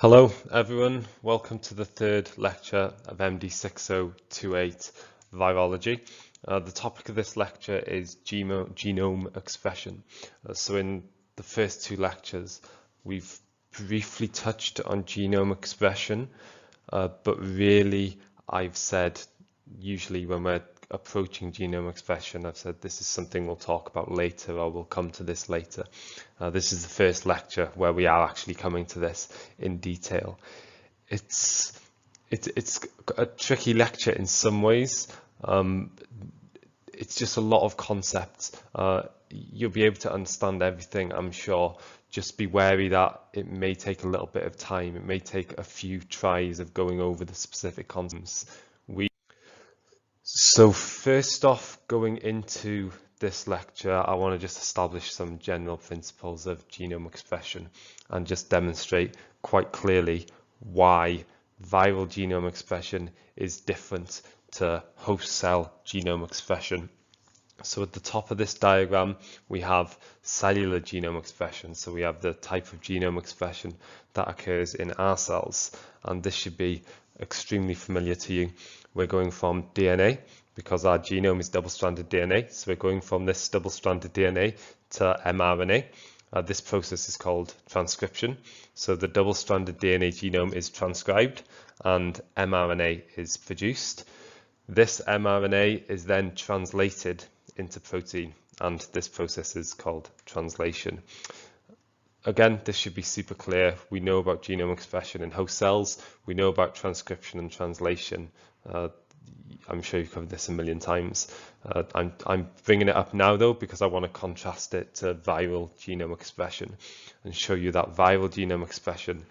Hello everyone, welcome to the third lecture of MD6028 Virology. The topic of this lecture is genome expression. So in the first two lectures we've briefly touched on genome expression, but really I've said usually when we're approaching genome expression, I've said this is something we'll talk about later, or we'll come to this later. This is the first lecture where we are actually coming to this in detail. It's a tricky lecture in some ways. It's just a lot of concepts. You'll be able to understand everything, I'm sure. Just be wary that it may take a little bit of time. It may take a few tries of going over the specific concepts. So first off, going into this lecture, I want to just establish some general principles of genome expression and just demonstrate quite clearly why viral genome expression is different to host cell genome expression. So at the top of this diagram, we have cellular genome expression. So we have the type of genome expression that occurs in our cells, and this should be extremely familiar to you. We're going from DNA, because our genome is double-stranded DNA. So we're going from this double-stranded DNA to mRNA. This process is called transcription. So the double-stranded DNA genome is transcribed and mRNA is produced. This mRNA is then translated into protein, and this process is called translation. Again, this should be super clear. We know about genome expression in host cells. We know about transcription and translation. I'm sure you've covered this a million times. I'm bringing it up now though because I want to contrast it to viral genome expression and show you that viral genome expression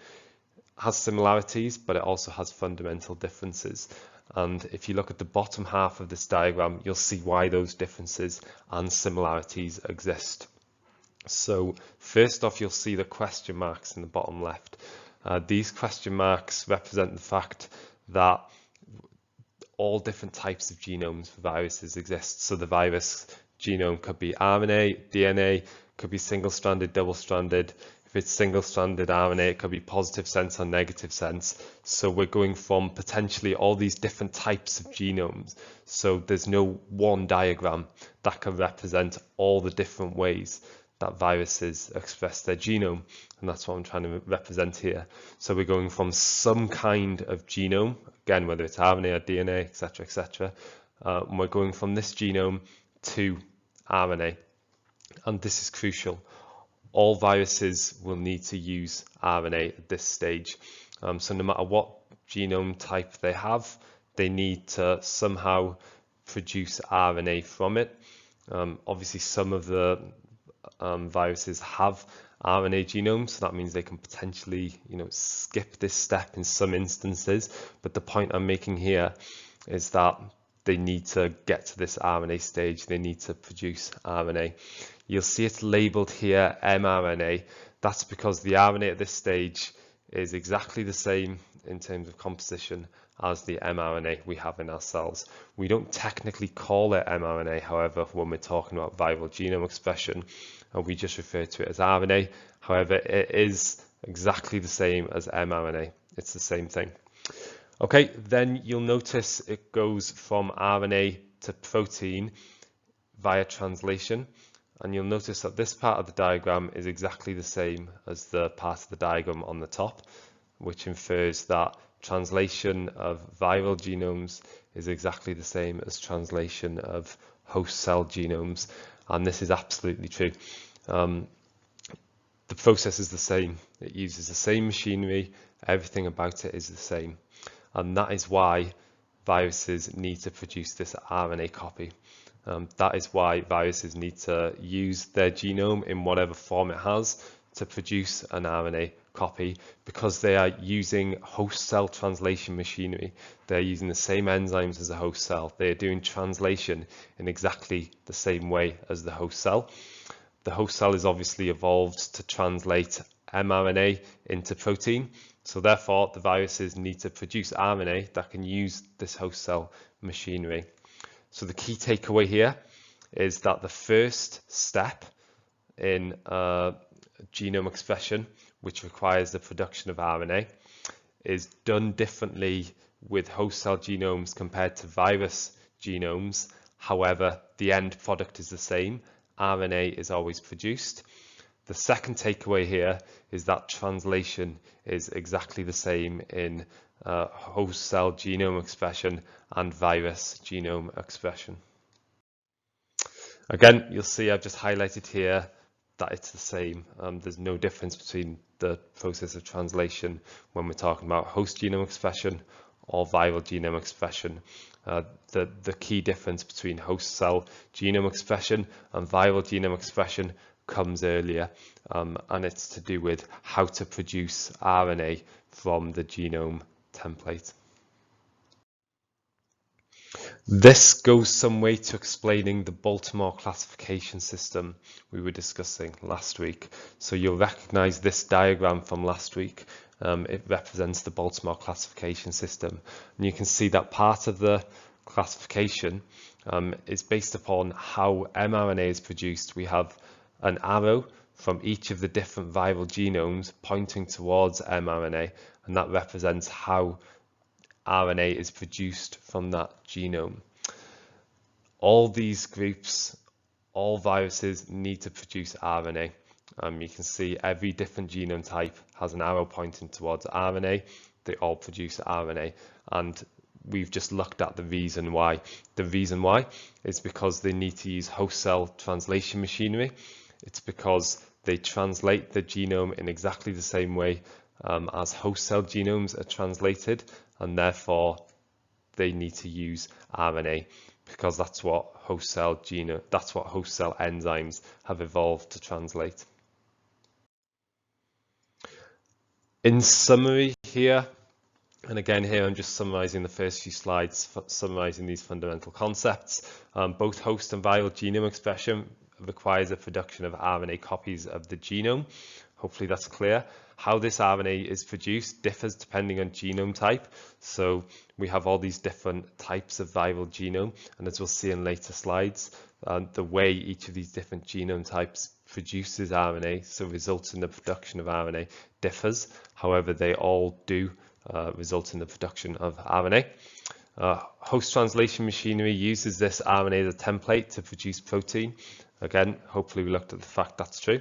has similarities, but it also has fundamental differences. And if you look at the bottom half of this diagram, you'll see why those differences and similarities exist. So first off, you'll see the question marks in the bottom left. These question marks represent the fact that all different types of genomes for viruses exist. So the virus genome could be RNA, DNA, could be single-stranded, double-stranded. If it's single-stranded RNA, it could be positive sense or negative sense. So we're going from potentially all these different types of genomes. So there's no one diagram that can represent all the different ways that viruses express their genome, and that's what I'm trying to represent here. So we're going from some kind of genome, again, whether it's RNA or DNA, etc., etc., and we're going from this genome to RNA, and this is crucial. All viruses will need to use RNA at this stage. So no matter what genome type they have, they need to somehow produce RNA from it. Obviously, some of the viruses have RNA genomes, so that means they can potentially, skip this step in some instances. But the point I'm making here is that they need to get to this RNA stage. They need to produce RNA. You'll see it's labeled here mRNA. That's because the RNA at this stage is exactly the same in terms of composition as the mRNA we have in our cells. We don't technically call it mRNA, however, when we're talking about viral genome expression, and we just refer to it as RNA. However, it is exactly the same as mRNA. It's the same thing. Okay, then you'll notice it goes from RNA to protein via translation. And you'll notice that this part of the diagram is exactly the same as the part of the diagram on the top, which infers that translation of viral genomes is exactly the same as translation of host cell genomes. And this is absolutely true. The process is the same. It uses the same machinery. Everything about it is the same. And that is why viruses need to produce this RNA copy. That is why viruses need to use their genome in whatever form it has to produce an RNA copy, because they are using host cell translation machinery. They're using the same enzymes as the host cell. They are doing translation in exactly the same way as the host cell. The host cell is obviously evolved to translate mRNA into protein. So therefore, the viruses need to produce RNA that can use this host cell machinery. So the key takeaway here is that the first step in genome expression which requires the production of RNA, is done differently with host cell genomes compared to virus genomes. However, the end product is the same. RNA is always produced. The second takeaway here is that translation is exactly the same in host cell genome expression and virus genome expression. Again, you'll see I've just highlighted here that it's the same. There's no difference between the process of translation when we're talking about host genome expression or viral genome expression. The key difference between host cell genome expression and viral genome expression comes earlier, and it's to do with how to produce RNA from the genome template. This goes some way to explaining the Baltimore classification system we were discussing last week. So you'll recognize this diagram from last week. It represents the Baltimore classification system. And you can see that part of the classification is based upon how mRNA is produced. We have an arrow from each of the different viral genomes pointing towards mRNA, and that represents how RNA is produced from that genome. All these groups, all viruses need to produce RNA. You can see every different genome type has an arrow pointing towards RNA. They all produce RNA, and we've just looked at the reason why. The reason why is because they need to use host cell translation machinery. It's because they translate the genome in exactly the same way as host cell genomes are translated, and therefore they need to use RNA because that's what host cell enzymes have evolved to translate. In summary here, and again here I'm just summarizing the first few slides, summarizing these fundamental concepts. Both host and viral genome expression requires the production of RNA copies of the genome. Hopefully that's clear. How this RNA is produced differs depending on genome type. So we have all these different types of viral genome, and as we'll see in later slides, the way each of these different genome types produces RNA, so results in the production of RNA, differs. However, they all do result in the production of RNA. Host translation machinery uses this RNA as a template to produce protein. Again, hopefully we looked at the fact that's true.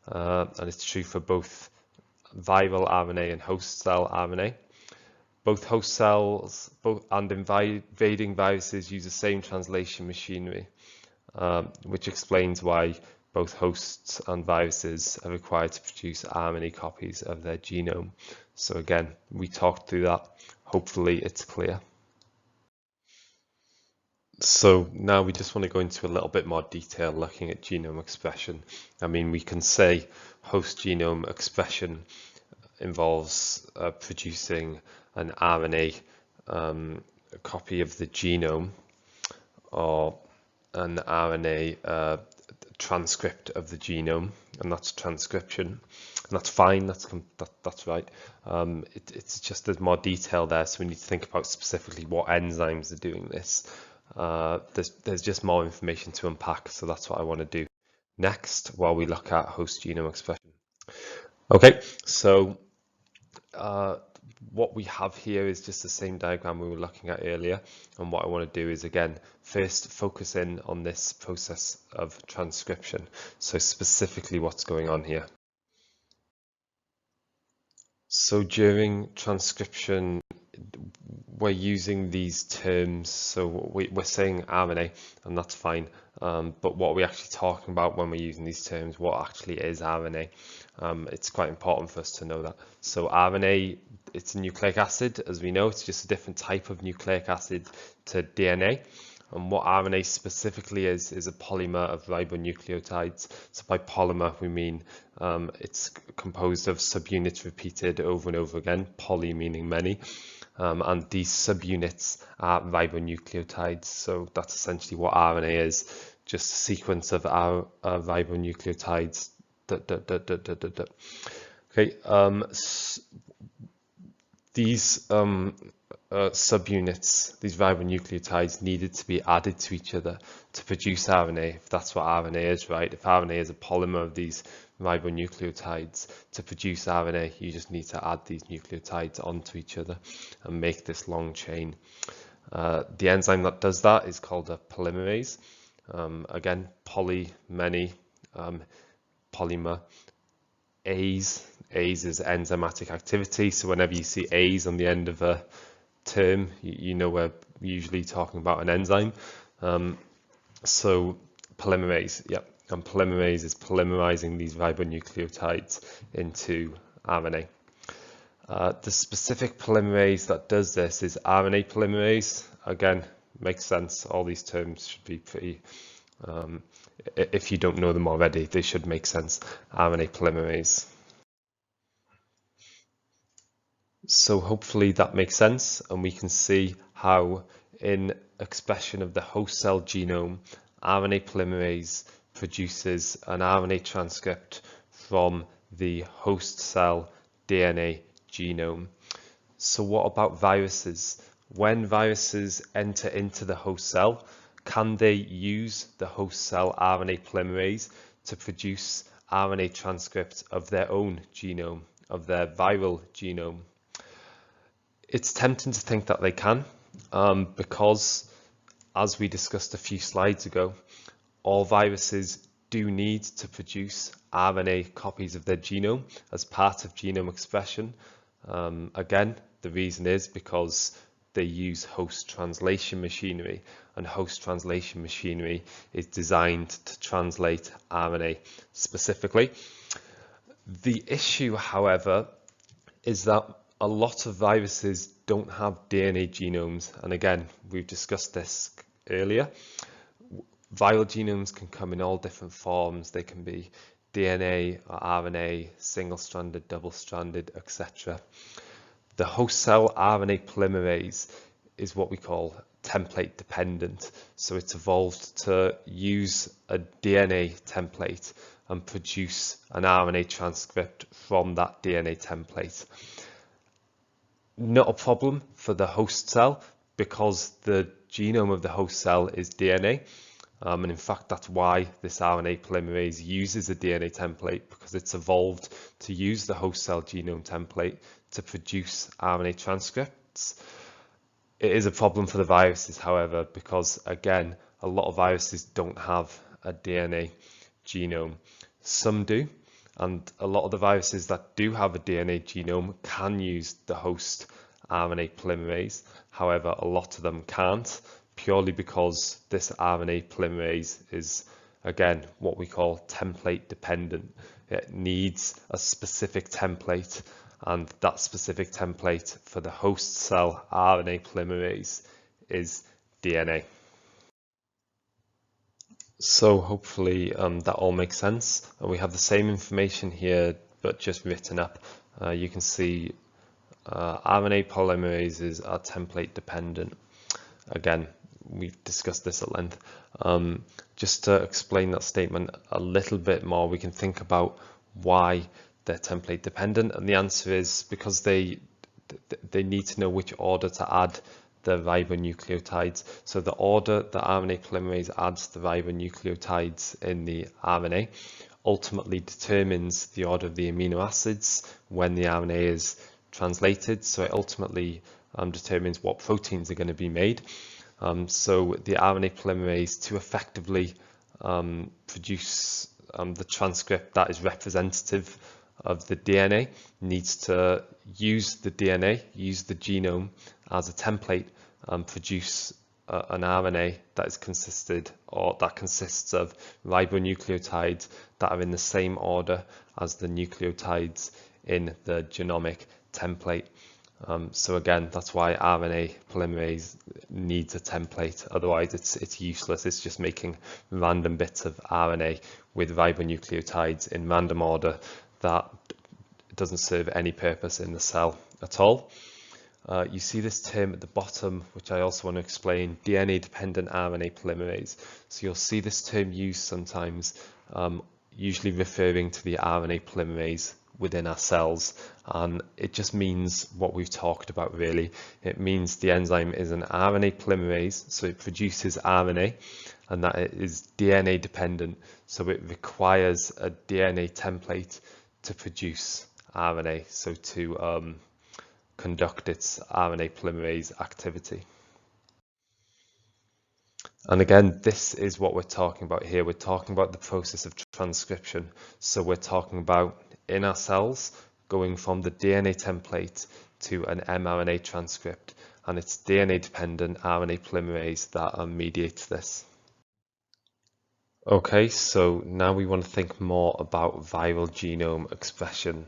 And it's true for both viral RNA and host cell RNA. Both host cells and invading viruses use the same translation machinery, which explains why both hosts and viruses are required to produce RNA copies of their genome. So again, we talked through that. Hopefully it's clear. So now we just want to go into a little bit more detail looking at genome expression. I mean, we can say host genome expression involves producing an RNA copy of the genome or an RNA transcript of the genome, and that's transcription. And that's fine, that's right. It's just there's more detail there, so we need to think about specifically what enzymes are doing this. There's just more information to unpack, so that's what I want to do next while we look at host genome expression. Okay, so what we have here is just the same diagram we were looking at earlier, and what I want to do is again first focus in on this process of transcription, so specifically what's going on here. So during transcription we're using these terms, so we're saying RNA, and that's fine, but what are we actually talking about when we're using these terms? What actually is RNA? It's quite important for us to know that. So RNA, it's a nucleic acid, as we know. It's just a different type of nucleic acid to DNA. And what RNA specifically is a polymer of ribonucleotides. So by polymer, we mean it's composed of subunits repeated over and over again, poly meaning many. And these subunits are ribonucleotides. So that's essentially what RNA is, just a sequence of our ribonucleotides. Okay, these subunits, these ribonucleotides, needed to be added to each other to produce RNA, if that's what RNA is, right? If RNA is a polymer of these ribonucleotides to produce RNA. You just need to add these nucleotides onto each other and make this long chain. The enzyme that does that is called a polymerase. Again, many, polymer. Ase is enzymatic activity. So whenever you see ase on the end of a term, you know we're usually talking about an enzyme. So polymerase, yeah, and polymerase is polymerizing these ribonucleotides into RNA. The specific polymerase that does this is RNA polymerase. Again, makes sense. All these terms should be pretty, if you don't know them already, they should make sense. RNA polymerase. So hopefully that makes sense, and we can see how in expression of the host cell genome, RNA polymerase produces an RNA transcript from the host cell DNA genome. So what about viruses? When viruses enter into the host cell, can they use the host cell RNA polymerase to produce RNA transcript of their own genome, of their viral genome? It's tempting to think that they can, because as we discussed a few slides ago, all viruses do need to produce RNA copies of their genome as part of genome expression. Again, the reason is because they use host translation machinery, and host translation machinery is designed to translate RNA specifically. The issue, however, is that a lot of viruses don't have DNA genomes, and again, we've discussed this earlier. Viral genomes can come in all different forms. They can be DNA or RNA, single-stranded, double-stranded, etc. The host cell RNA polymerase is what we call template dependent. So it's evolved to use a DNA template and produce an RNA transcript from that DNA template. Not a problem for the host cell because the genome of the host cell is DNA. And in fact, that's why this RNA polymerase uses a DNA template, because it's evolved to use the host cell genome template to produce RNA transcripts. It is a problem for the viruses, however, because again, a lot of viruses don't have a DNA genome. Some do, and a lot of the viruses that do have a DNA genome can use the host RNA polymerase. However, a lot of them can't, purely because this RNA polymerase is, again, what we call template dependent. It needs a specific template, and that specific template for the host cell RNA polymerase is DNA. So hopefully that all makes sense. We have the same information here, but just written up. You can see RNA polymerases are template dependent. Again, we've discussed this at length. Just to explain that statement a little bit more, we can think about why they're template dependent, and the answer is because they need to know which order to add the ribonucleotides. So the order the RNA polymerase adds the ribonucleotides in the RNA ultimately determines the order of the amino acids when the RNA is translated. So it ultimately determines what proteins are going to be made. So the RNA polymerase, to effectively produce the transcript that is representative of the DNA, needs to use the DNA, use the genome as a template, and produce an RNA that is consists of ribonucleotides that are in the same order as the nucleotides in the genomic template. So again, that's why RNA polymerase needs a template. Otherwise, it's useless. It's just making random bits of RNA with ribonucleotides in random order that doesn't serve any purpose in the cell at all. You see this term at the bottom, which I also want to explain, DNA-dependent RNA polymerase. So you'll see this term used sometimes, usually referring to the RNA polymerase within our cells, and it just means what we've talked about really. It means the enzyme is an RNA polymerase, so it produces RNA, and that it is DNA dependent. So it requires a DNA template to produce RNA, so to conduct its RNA polymerase activity. And again, this is what we're talking about here. We're talking about the process of transcription. So we're talking about in our cells going from the DNA template to an mRNA transcript, and it's DNA-dependent RNA polymerase that mediates this. Okay, so now we want to think more about viral genome expression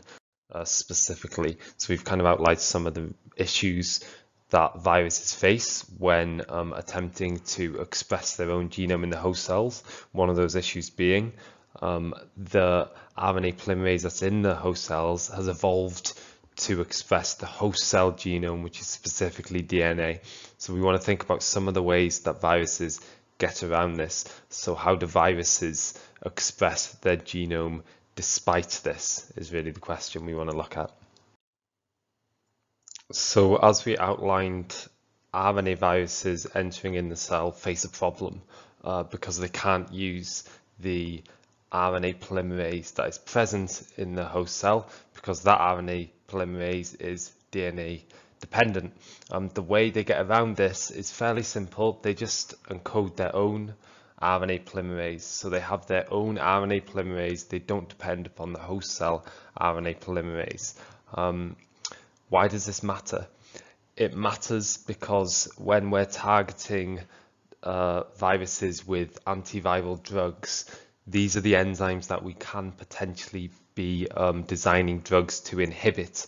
specifically. So we've kind of outlined some of the issues that viruses face when attempting to express their own genome in the host cells. One of those issues being the RNA polymerase that's in the host cells has evolved to express the host cell genome, which is specifically DNA. So we want to think about some of the ways that viruses get around this. So how do viruses express their genome despite this is really the question we want to look at. So as we outlined, RNA viruses entering in the cell face a problem because they can't use the RNA polymerase that is present in the host cell, because that RNA polymerase is DNA dependent. The way they get around this is fairly simple. They just encode their own RNA polymerase. So they have their own RNA polymerase. They don't depend upon the host cell RNA polymerase. Why does this matter? It matters because when we're targeting viruses with antiviral drugs, these are the enzymes that we can potentially be designing drugs to inhibit.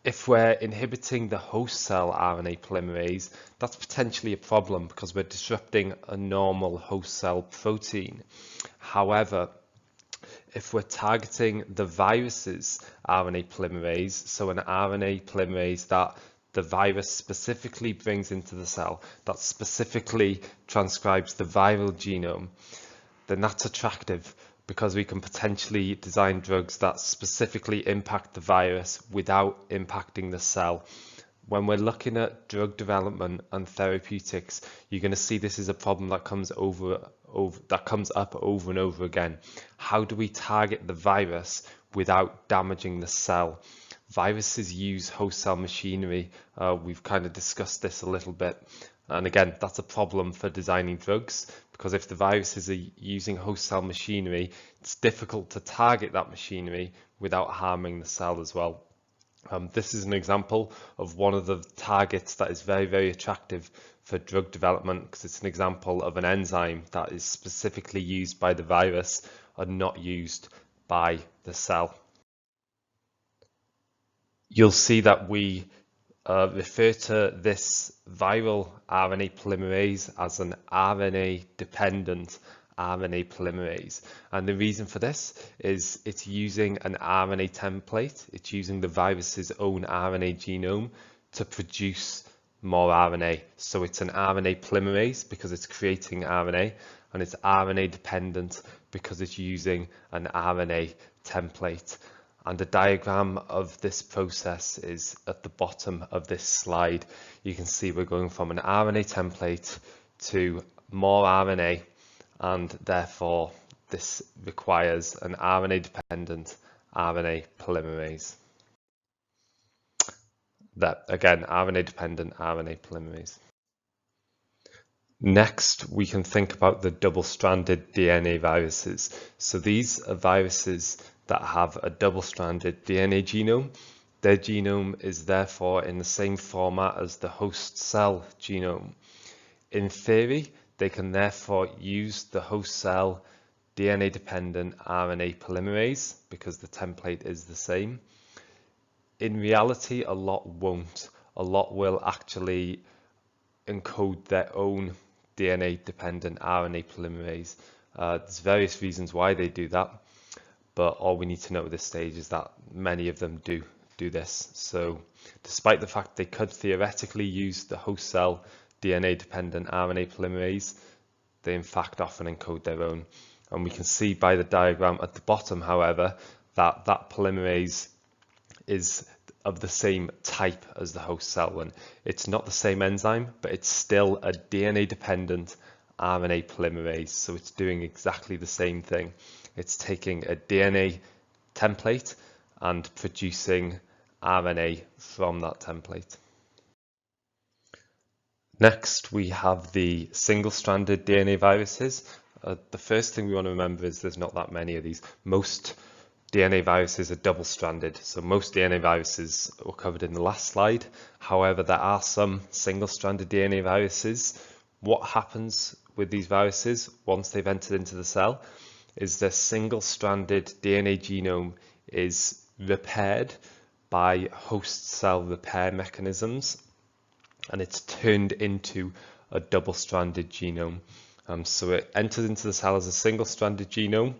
If we're inhibiting the host cell RNA polymerase, that's potentially a problem because we're disrupting a normal host cell protein. However, if we're targeting the virus's RNA polymerase, so an RNA polymerase that the virus specifically brings into the cell, that specifically transcribes the viral genome, then that's attractive because we can potentially design drugs that specifically impact the virus without impacting the cell. When we're looking at drug development and therapeutics, you're going to see this is a problem that comes up over and over again. How do we target the virus without damaging the cell? Viruses use host cell machinery. We've kind of discussed this a little bit. And again, that's a problem for designing drugs, because if the viruses are using host cell machinery, it's difficult to target that machinery without harming the cell as well. This is an example of one of the targets that is very, very attractive for drug development, because it's an example of an enzyme that is specifically used by the virus and not used by the cell. You'll see that we refer to this viral RNA polymerase as an RNA-dependent RNA polymerase. And the reason for this is it's using an RNA template. It's using the virus's own RNA genome to produce more RNA. So it's an RNA polymerase because it's creating RNA, and it's RNA dependent because it's using an RNA template. And the diagram of this process is at the bottom of this slide. You can see we're going from an RNA template to more RNA, and therefore this requires an RNA-dependent RNA polymerase. That again, RNA-dependent RNA polymerase. Next, we can think about the double-stranded DNA viruses. So these are viruses that have a double-stranded DNA genome. Their genome is therefore in the same format as the host cell genome. In theory, they can therefore use the host cell DNA-dependent RNA polymerase because the template is the same. In reality, a lot won't. A lot will actually encode their own DNA-dependent RNA polymerase. There's various reasons why they do that, but all we need to know at this stage is that many of them do this. So despite the fact they could theoretically use the host cell DNA-dependent RNA polymerase, they in fact often encode their own. And we can see by the diagram at the bottom, however, that that polymerase is of the same type as the host cell one. It's not the same enzyme, but it's still a DNA-dependent RNA polymerase. So it's doing exactly the same thing. It's taking a DNA template and producing RNA from that template. Next, we have the single-stranded DNA viruses. The first thing we want to remember is there's not that many of these. Most DNA viruses are double-stranded, so most DNA viruses were covered in the last slide. However, there are some single-stranded DNA viruses. What happens with these viruses once they've entered into the cell is their single-stranded DNA genome is repaired by host cell repair mechanisms, and it's turned into a double-stranded genome. So it enters into the cell as a single-stranded genome.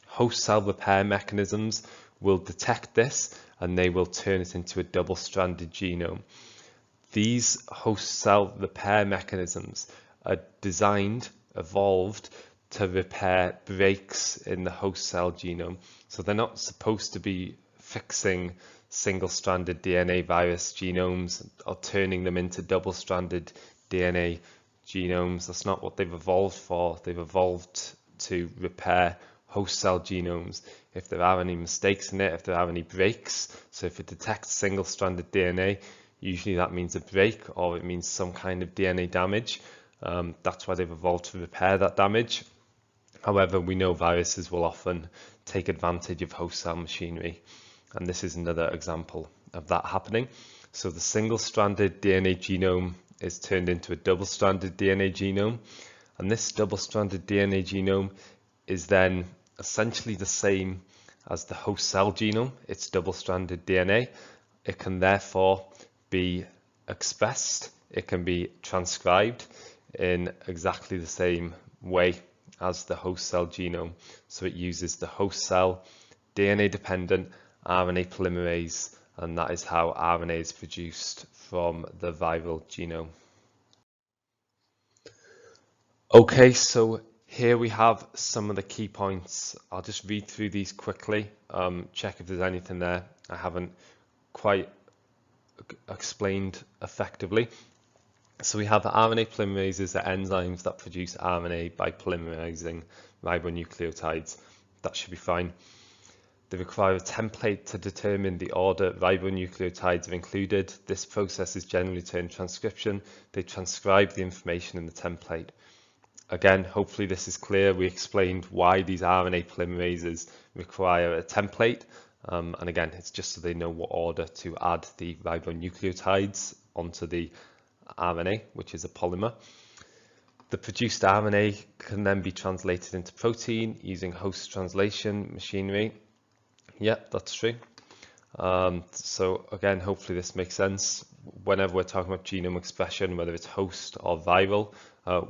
Host cell repair mechanisms will detect this and they will turn it into a double-stranded genome. These host cell repair mechanisms are designed, evolved to repair breaks in the host cell genome. So they're not supposed to be fixing single-stranded DNA virus genomes or turning them into double-stranded DNA genomes. That's not what they've evolved for. They've evolved to repair host cell genomes. If there are any mistakes in it, if there are any breaks, so if it detects single-stranded DNA, usually that means a break or it means some kind of DNA damage. That's why they've evolved to repair that damage. However, we know viruses will often take advantage of host cell machinery, and this is another example of that happening. So the single-stranded DNA genome is turned into a double-stranded DNA genome, and this double-stranded DNA genome is then essentially the same as the host cell genome. It's double-stranded DNA. It can therefore be expressed, it can be transcribed in exactly the same way as the host cell genome. So it uses the host cell DNA-dependent RNA polymerase, and that is how RNA is produced from the viral genome. Okay, so here we have some of the key points. I'll just read through these quickly, check if there's anything there I haven't quite explained effectively. So we have RNA polymerases, are enzymes that produce RNA by polymerizing ribonucleotides. That should be fine. They require a template to determine the order ribonucleotides are included. This process is generally termed transcription. They transcribe the information in the template. Again, hopefully this is clear. We explained why these RNA polymerases require a template. And again, it's just so they know what order to add the ribonucleotides onto the RNA, which is a polymer. The produced RNA can then be translated into protein using host translation machinery. Yep, that's true. So again, hopefully this makes sense. Whenever we're talking about genome expression, whether it's host or viral,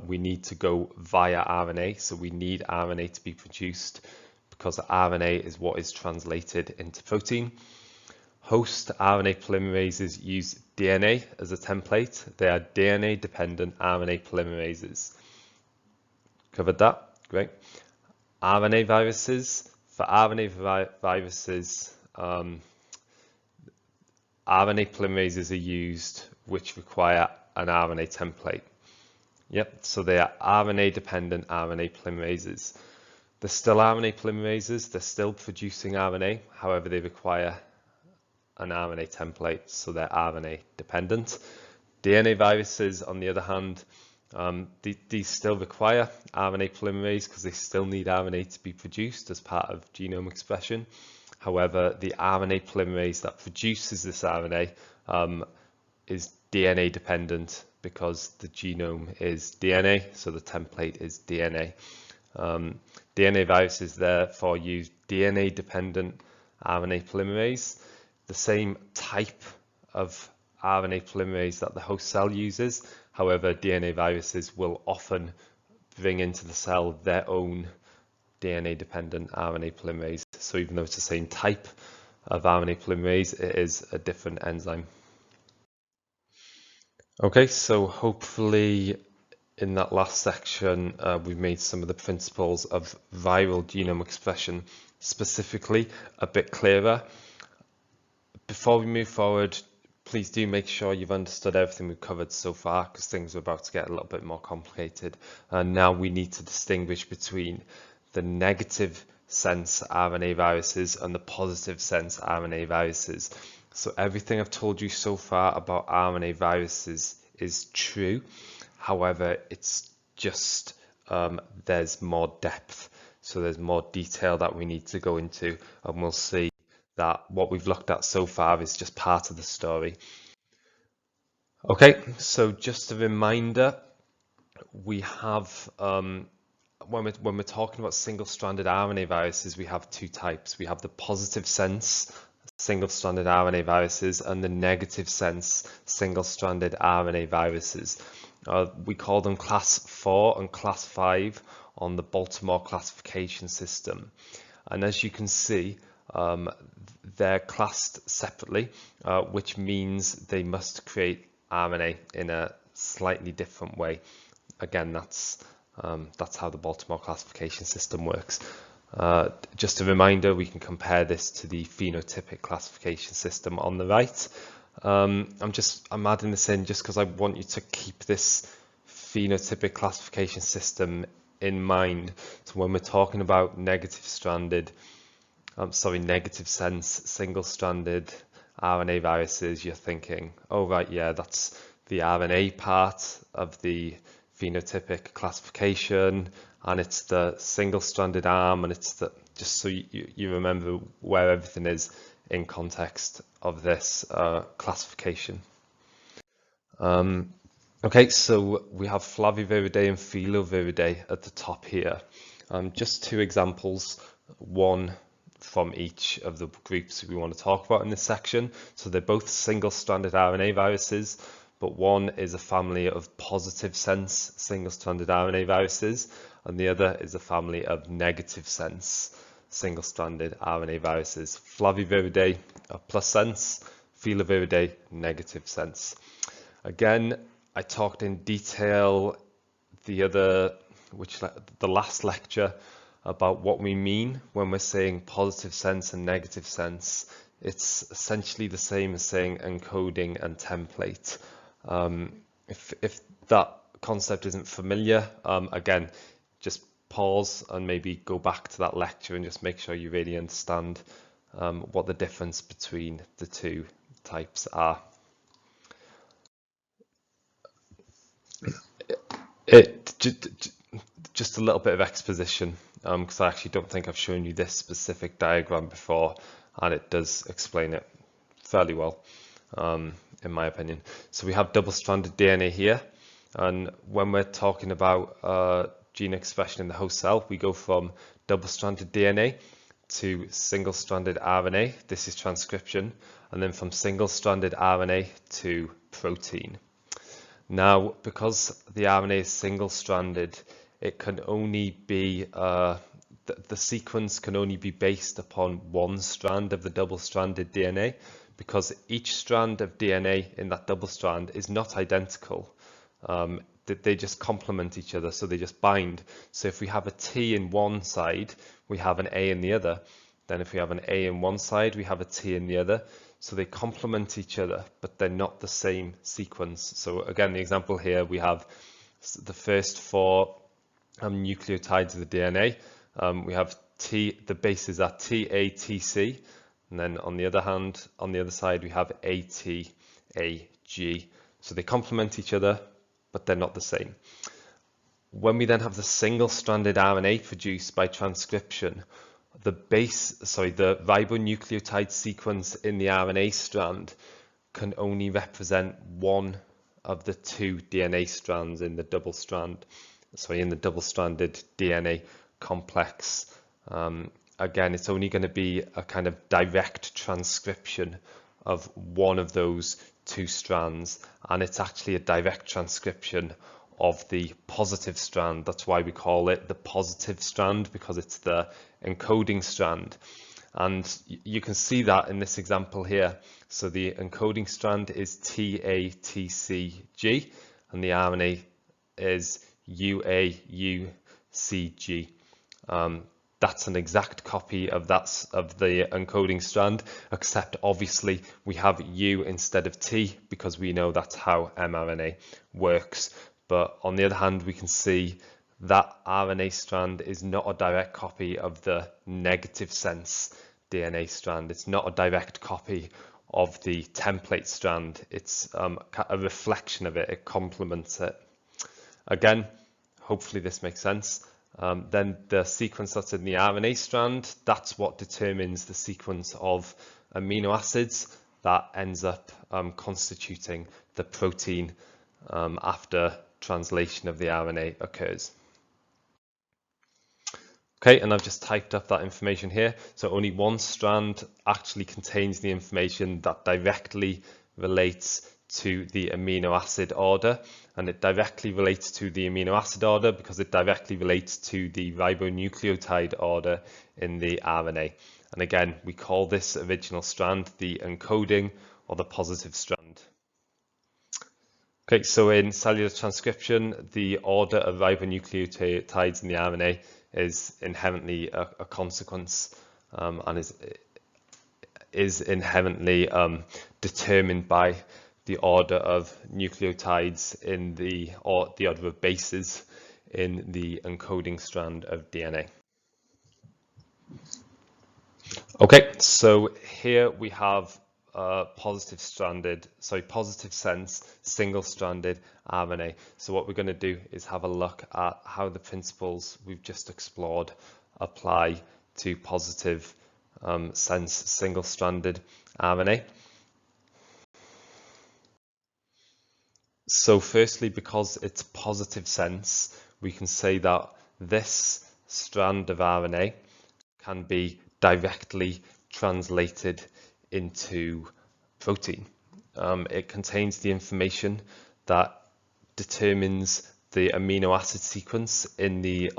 we need to go via RNA. So we need RNA to be produced because RNA is what is translated into protein. Host RNA polymerases use DNA as a template. They are DNA-dependent RNA polymerases. Covered that? Great. RNA viruses. For RNA viruses, RNA polymerases are used which require an RNA template. Yep, so they are RNA-dependent RNA polymerases. They're still RNA polymerases, they're still producing RNA, however they require an RNA template, so they're RNA dependent. DNA viruses, on the other hand, these still require RNA polymerase because they still need RNA to be produced as part of genome expression. However, the RNA polymerase that produces this RNA is DNA dependent because the genome is DNA, so the template is DNA. DNA viruses therefore use DNA dependent RNA polymerase, the same type of RNA polymerase that the host cell uses. However, DNA viruses will often bring into the cell their own DNA-dependent RNA polymerase. So even though it's the same type of RNA polymerase, it is a different enzyme. Okay, so hopefully in that last section, we've made some of the principles of viral genome expression specifically a bit clearer. Before we move forward, please do make sure you've understood everything we've covered so far, because things are about to get a little bit more complicated. And now we need to distinguish between the negative sense RNA viruses and the positive sense RNA viruses. So everything I've told you so far about RNA viruses is true. However, it's just there's more depth. So there's more detail that we need to go into, and we'll see that what we've looked at so far is just part of the story. Okay, so just a reminder, we have when we're talking about single-stranded RNA viruses, we have two types. We have the positive sense single-stranded RNA viruses and the negative sense single-stranded RNA viruses. We call them class 4 and class 5 on the Baltimore classification system. And as you can see, they're classed separately, which means they must create RNA in a slightly different way. Again, that's how the Baltimore classification system works. Just a reminder, we can compare this to the phenotypic classification system on the right. I'm adding this in just because I want you to keep this phenotypic classification system in mind. So when we're talking about negative sense single-stranded RNA viruses, you're thinking, oh right, yeah, that's the RNA part of the phenotypic classification, and it's the single-stranded arm, and it's the, just so you remember where everything is in context of this classification. Okay, so we have Flaviviridae and Filoviridae at the top here. Just two examples, one from each of the groups we want to talk about in this section. So they're both single-stranded RNA viruses, but one is a family of positive sense single-stranded RNA viruses, and the other is a family of negative sense single-stranded RNA viruses. Flaviviridae plus sense, Filoviridae negative sense. Again, I talked in detail the last lecture about what we mean when we're saying positive sense and negative sense. It's essentially the same as saying encoding and template. If that concept isn't familiar, again, just pause and maybe go back to that lecture and just make sure you really understand what the difference between the two types are. Just a little bit of exposition, because I actually don't think I've shown you this specific diagram before, and it does explain it fairly well, in my opinion. So we have double-stranded DNA here, and when we're talking about gene expression in the host cell, we go from double-stranded DNA to single-stranded RNA. This is transcription, and then from single-stranded RNA to protein. Now, because the RNA is single-stranded, it can only be, the sequence can only be based upon one strand of the double-stranded DNA, because each strand of DNA in that double strand is not identical. They just complement each other, so they just bind. So if we have a T in one side, we have an A in the other. Then if we have an A in one side, we have a T in the other. So they complement each other, but they're not the same sequence. So again, the example here, we have the first four nucleotides of the DNA. We have T, the bases are TA, TC, and then on the other hand, on the other side, we have AT, AG. So they complement each other, but they're not the same. When we then have the single-stranded RNA produced by transcription, the ribonucleotide sequence in the RNA strand can only represent one of the two DNA strands in the double-stranded DNA complex. Again, it's only going to be a kind of direct transcription of one of those two strands, and it's actually a direct transcription of the positive strand. That's why we call it the positive strand, because it's the encoding strand. And you can see that in this example here. So the encoding strand is TATCG, and the RNA is UAUCG. that's an exact copy of the encoding strand, except obviously we have U instead of T because we know that's how mRNA works. But on the other hand, we can see that RNA strand is not a direct copy of the negative sense DNA strand. It's not a direct copy of the template strand. It's a reflection of it. It complements it. Again, hopefully this makes sense. Then the sequence that's in the RNA strand, that's what determines the sequence of amino acids that ends up constituting the protein after translation of the RNA occurs. Okay, and I've just typed up that information here. So only one strand actually contains the information that directly relates to the amino acid order, and it directly relates to the amino acid order because it directly relates to the ribonucleotide order in the RNA. And again, we call this original strand the encoding or the positive strand. Okay, so in cellular transcription, the order of ribonucleotides in the RNA is inherently a consequence and is inherently determined by the order of nucleotides in the order of bases in the encoding strand of DNA. Okay, so here we have positive sense single-stranded RNA. So what we're going to do is have a look at how the principles we've just explored apply to positive sense single-stranded RNA. So firstly, because it's positive sense, we can say that this strand of RNA can be directly translated into protein. It contains the information that determines the amino acid sequence in the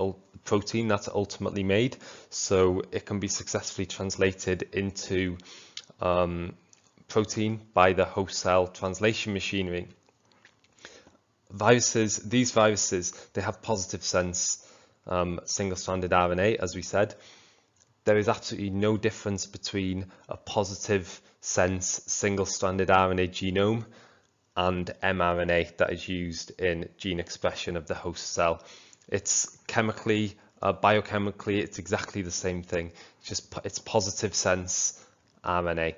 protein that's ultimately made, so it can be successfully translated into protein by the host cell translation machinery. These viruses, they have positive sense single-stranded RNA, as we said. There is absolutely no difference between a positive sense single-stranded RNA genome and mRNA that is used in gene expression of the host cell. It's chemically, biochemically, it's exactly the same thing. It's positive sense RNA.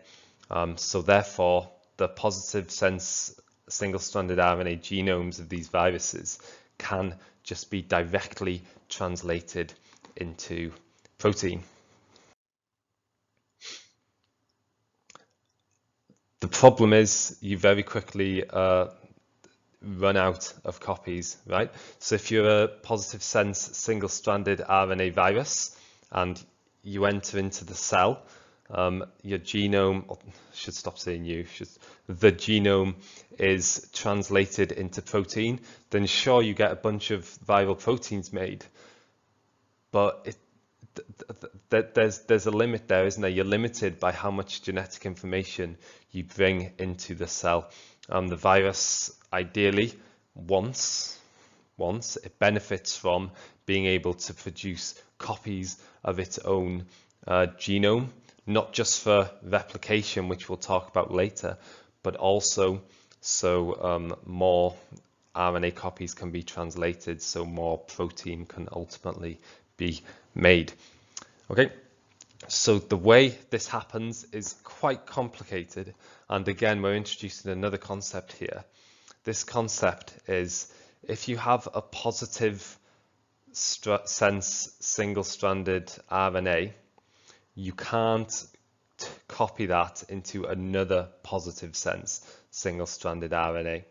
So therefore, the positive sense single-stranded RNA genomes of these viruses can just be directly translated into protein. The problem is you very quickly run out of copies, right? So if you're a positive sense single-stranded RNA virus and you enter into the cell, your genome, should stop saying the genome is translated into protein, then sure, you get a bunch of viral proteins made, but there's a limit there, isn't there? You're limited by how much genetic information you bring into the cell. The virus, ideally, once it benefits from being able to produce copies of its own genome, not just for replication, which we'll talk about later, but also so more RNA copies can be translated, so more protein can ultimately be made. Okay, so the way this happens is quite complicated, and again we're introducing another concept here. This concept is if you have a positive sense single-stranded RNA, you can't copy that into another positive sense single-stranded RNA.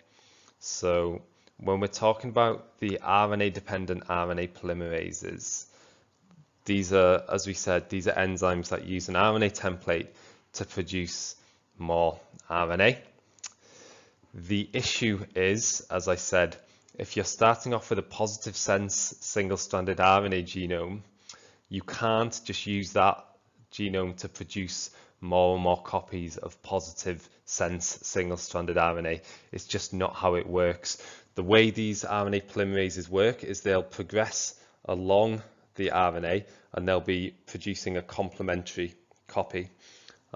So when we're talking about the RNA-dependent RNA polymerases, these are, as we said, these are enzymes that use an RNA template to produce more RNA. The issue is, as I said, if you're starting off with a positive sense single-stranded RNA genome, you can't just use that genome to produce more and more copies of positive sense single-stranded RNA. It's just not how it works. The way these RNA polymerases work is they'll progress along the RNA, and they'll be producing a complementary copy.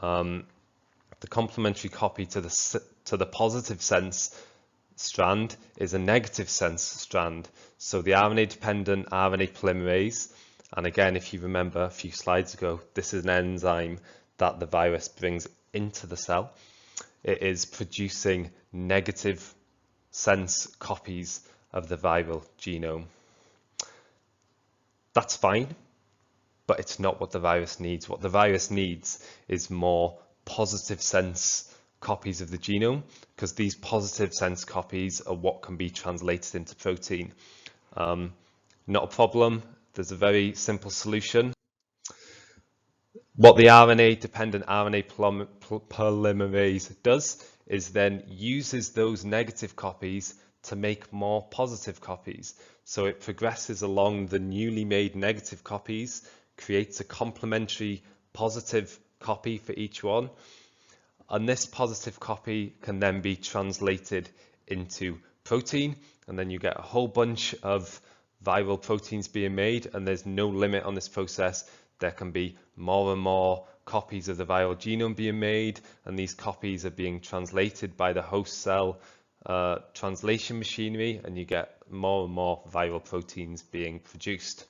The complementary copy to the positive sense strand is a negative sense strand. So the RNA-dependent RNA polymerase, and again, if you remember a few slides ago, this is an enzyme that the virus brings into the cell. It is producing negative sense copies of the viral genome. That's fine, but it's not what the virus needs. What the virus needs is more positive sense copies of the genome, because these positive sense copies are what can be translated into protein. Not a problem. There's a very simple solution. What the RNA-dependent RNA polymerase does is then uses those negative copies to make more positive copies. So it progresses along the newly made negative copies, creates a complementary positive copy for each one, and this positive copy can then be translated into protein, and then you get a whole bunch of viral proteins being made, and there's no limit on this process. There can be more and more copies of the viral genome being made, and these copies are being translated by the host cell translation machinery, and you get more and more viral proteins being produced.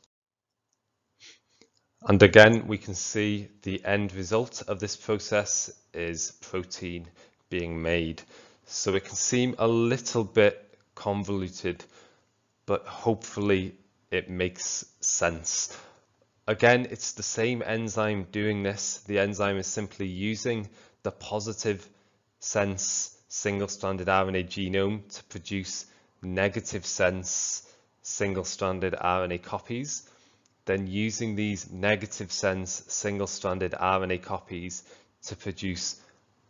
And again, we can see the end result of this process is protein being made. So it can seem a little bit convoluted, but hopefully it makes sense. Again, it's the same enzyme doing this. The enzyme is simply using the positive sense single-stranded RNA genome to produce negative sense single-stranded RNA copies, then using these negative sense single-stranded RNA copies to produce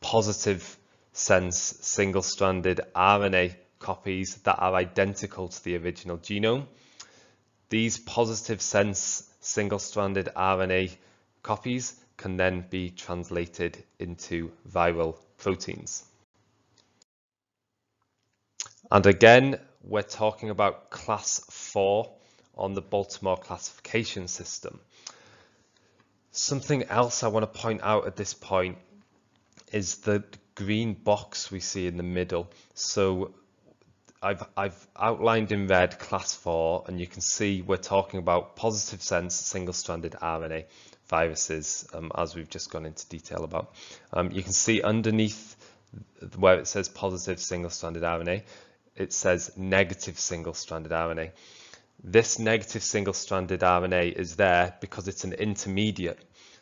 positive sense single-stranded RNA copies that are identical to the original genome. These positive sense single-stranded RNA copies can then be translated into viral proteins. And again, we're talking about class 4 on the Baltimore classification system. Something else I want to point out at this point is the green box we see in the middle. So I've outlined in red class 4, and you can see we're talking about positive sense single-stranded RNA viruses, as we've just gone into detail about. You can see underneath where it says positive single-stranded RNA, it says negative single-stranded RNA. This negative single-stranded RNA is there because it's an intermediate.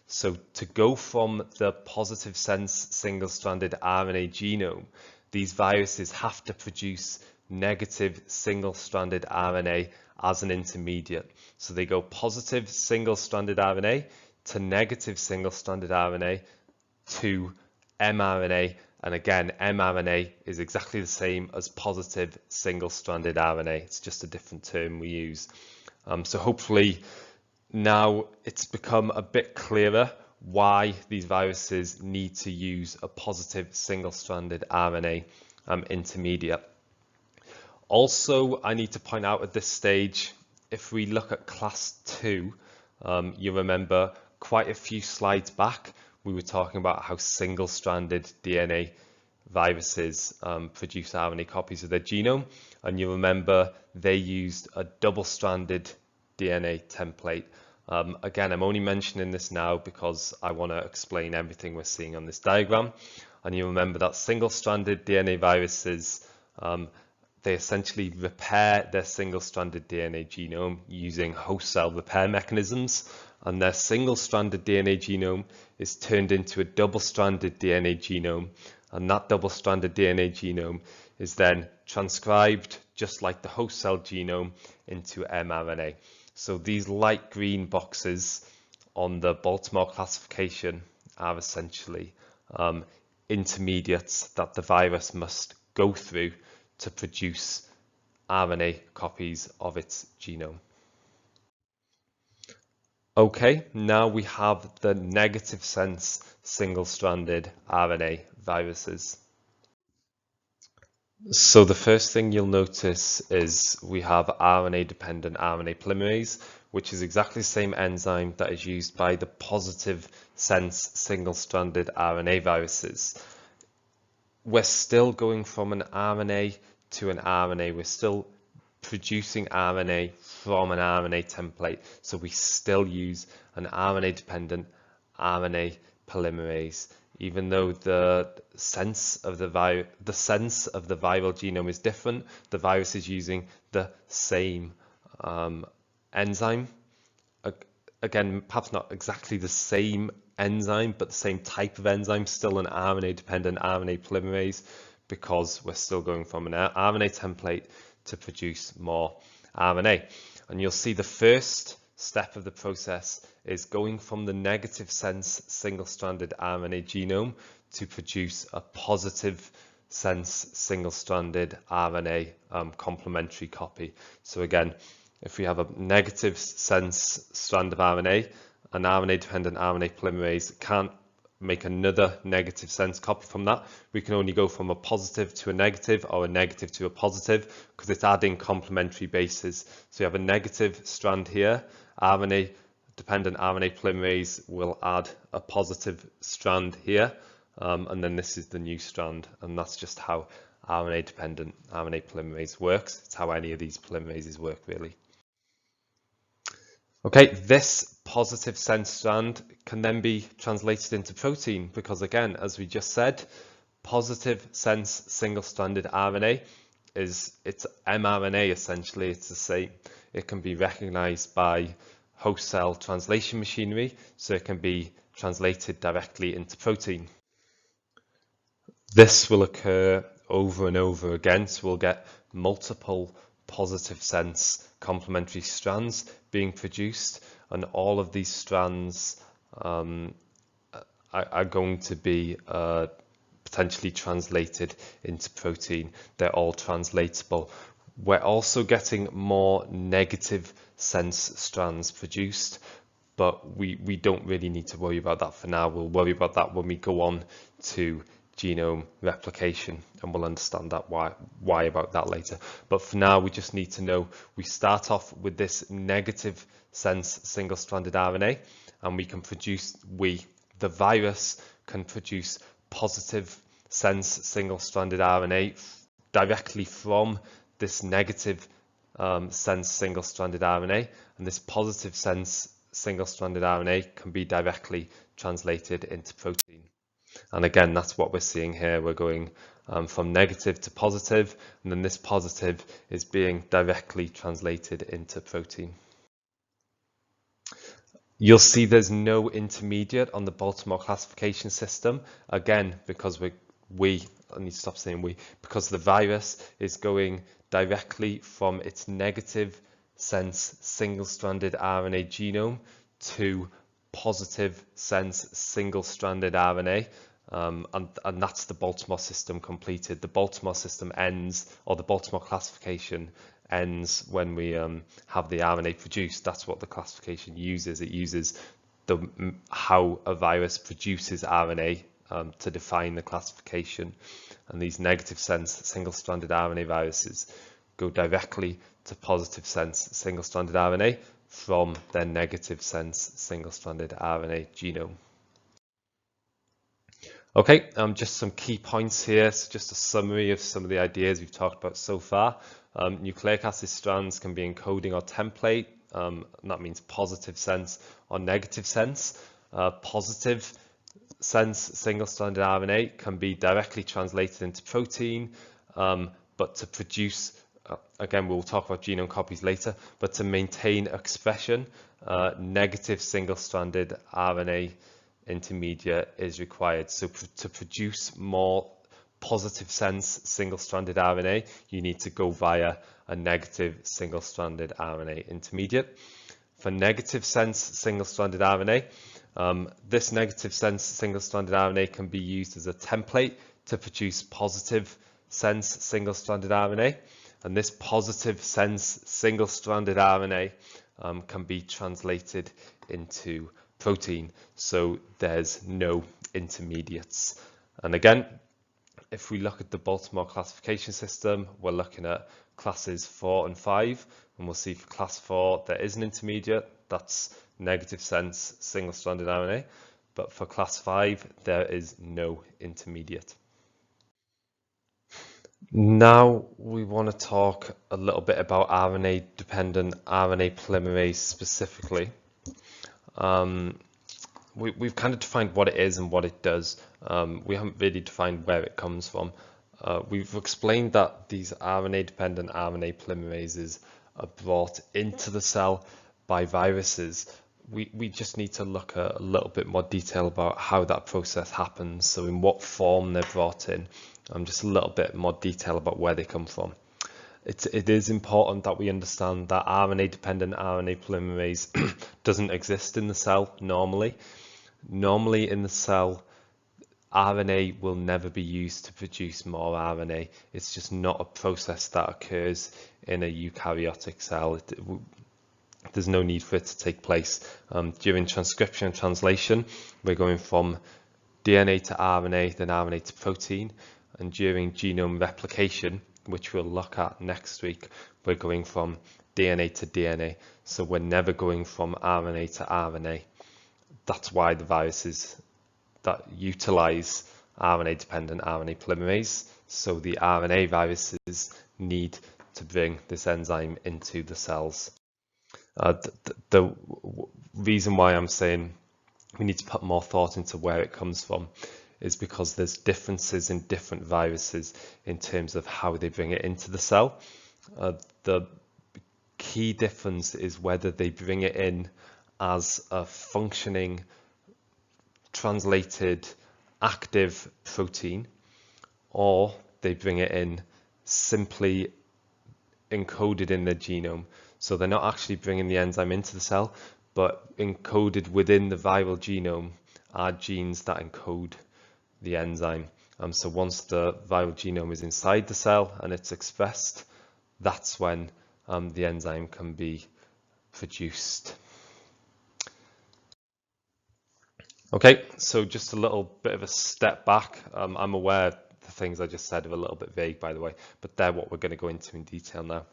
So to go from the positive sense single-stranded RNA genome, these viruses have to produce negative single-stranded RNA as an intermediate. So they go positive single-stranded RNA to negative single-stranded RNA to mRNA. And again, mRNA is exactly the same as positive single-stranded RNA. It's just a different term we use. So hopefully now it's become a bit clearer why these viruses need to use a positive single-stranded RNA intermediate. Also, I need to point out at this stage, if we look at class 2, you remember quite a few slides back, we were talking about how single-stranded DNA viruses produce RNA copies of their genome, and you remember they used a double-stranded DNA template. Again, I'm only mentioning this now because I want to explain everything we're seeing on this diagram. And you remember that single-stranded DNA viruses, they essentially repair their single-stranded DNA genome using host cell repair mechanisms, and their single-stranded DNA genome is turned into a double-stranded DNA genome, and that double-stranded DNA genome is then transcribed, just like the host cell genome, into mRNA. So these light green boxes on the Baltimore classification are essentially intermediates that the virus must go through to produce RNA copies of its genome. Okay, now we have the negative sense single-stranded RNA viruses. So the first thing you'll notice is we have RNA-dependent RNA polymerase, which is exactly the same enzyme that is used by the positive sense single-stranded RNA viruses. We're still going from an RNA to an RNA. We're still producing RNA from an RNA template. So we still use an RNA-dependent RNA polymerase. Even though the sense of the viral genome is different, the virus is using the same enzyme. Again, perhaps not exactly the same enzyme, but the same type of enzyme, still an RNA-dependent RNA polymerase, because we're still going from an RNA template to produce more RNA. And you'll see the first step of the process is going from the negative sense single-stranded RNA genome to produce a positive sense single-stranded RNA complementary copy. So again, if we have a negative sense strand of RNA, an RNA-dependent RNA polymerase can't make another negative sense copy from that. We can only go from a positive to a negative or a negative to a positive because it's adding complementary bases. So you have a negative strand here, RNA-dependent RNA polymerase will add a positive strand here, and then this is the new strand, and that's just how RNA-dependent RNA polymerase works. It's how any of these polymerases work, really. Okay, this positive sense strand can then be translated into protein because, again, as we just said, positive sense single-stranded RNA it's mRNA essentially. It's the same. It can be recognized by host cell translation machinery, so it can be translated directly into protein. This will occur over and over again, so we'll get multiple positive sense complementary strands being produced, and all of these strands are going to be potentially translated into protein. They're all translatable. We're also getting more negative sense strands produced, but we don't really need to worry about that for now. We'll worry about that when we go on to genome replication, and we'll understand that why about that later. But for now, we just need to know we start off with this negative sense single-stranded RNA, and we can produce, the virus can produce positive sense single-stranded RNA directly from this negative sense single-stranded RNA, and this positive sense single-stranded RNA can be directly translated into protein. And again, that's what we're seeing here. We're going from negative to positive, and then this positive is being directly translated into protein. You'll see there's no intermediate on the Baltimore classification system, again, because I need to stop saying we, because the virus is going directly from its negative sense single-stranded RNA genome to positive sense single-stranded RNA, and that's the Baltimore system completed. The Baltimore system ends, or the Baltimore classification ends when we have the RNA produced. That's what the classification uses. It uses how a virus produces RNA to define the classification, and these negative sense single-stranded RNA viruses go directly to positive sense single-stranded RNA from their negative sense single-stranded RNA genome. Okay, just some key points here. So just a summary of some of the ideas we've talked about so far. Nucleic acid strands can be encoding or template, and that means positive sense or negative sense. Positive sense single-stranded RNA can be directly translated into protein, but to produce, again, we'll talk about genome copies later, but to maintain expression, negative single-stranded RNA intermediate is required. So to produce more positive sense single-stranded RNA, you need to go via a negative single-stranded RNA intermediate. For negative sense single-stranded RNA, this negative sense single-stranded RNA can be used as a template to produce positive sense single-stranded RNA, and this positive sense single-stranded RNA can be translated into protein, so there's no intermediates. And again, if we look at the Baltimore classification system, we're looking at classes 4 and 5, and we'll see for class 4 there is an intermediate, that's negative sense single-stranded RNA, but for class 5 there is no intermediate. Now we want to talk a little bit about RNA-dependent RNA polymerase specifically. We've kind of defined what it is and what it does. We haven't really defined where it comes from. We've explained that these RNA-dependent RNA polymerases are brought into the cell by viruses. We just need to look at a little bit more detail about how that process happens, so in what form they're brought in, just a little bit more detail about where they come from. It is important that we understand that RNA-dependent RNA polymerase doesn't exist in the cell normally. Normally in the cell, RNA will never be used to produce more RNA. It's just not a process that occurs in a eukaryotic cell. There's no need for it to take place. During transcription and translation, we're going from DNA to RNA, then RNA to protein. And during genome replication, which we'll look at next week, we're going from DNA to DNA. So we're never going from RNA to RNA. That's why the viruses that utilize RNA-dependent RNA polymerase, so the RNA viruses need to bring this enzyme into the cells. The reason why I'm saying we need to put more thought into where it comes from is because there's differences in different viruses in terms of how they bring it into the cell. The key difference is whether they bring it in as a functioning, translated, active protein, or they bring it in simply encoded in the genome. So they're not actually bringing the enzyme into the cell, but encoded within the viral genome are genes that encode the enzyme. So once the viral genome is inside the cell and it's expressed, that's when the enzyme can be produced. Okay, so just a little bit of a step back. I'm aware the things I just said are a little bit vague, by the way, but they're what we're going to go into in detail now.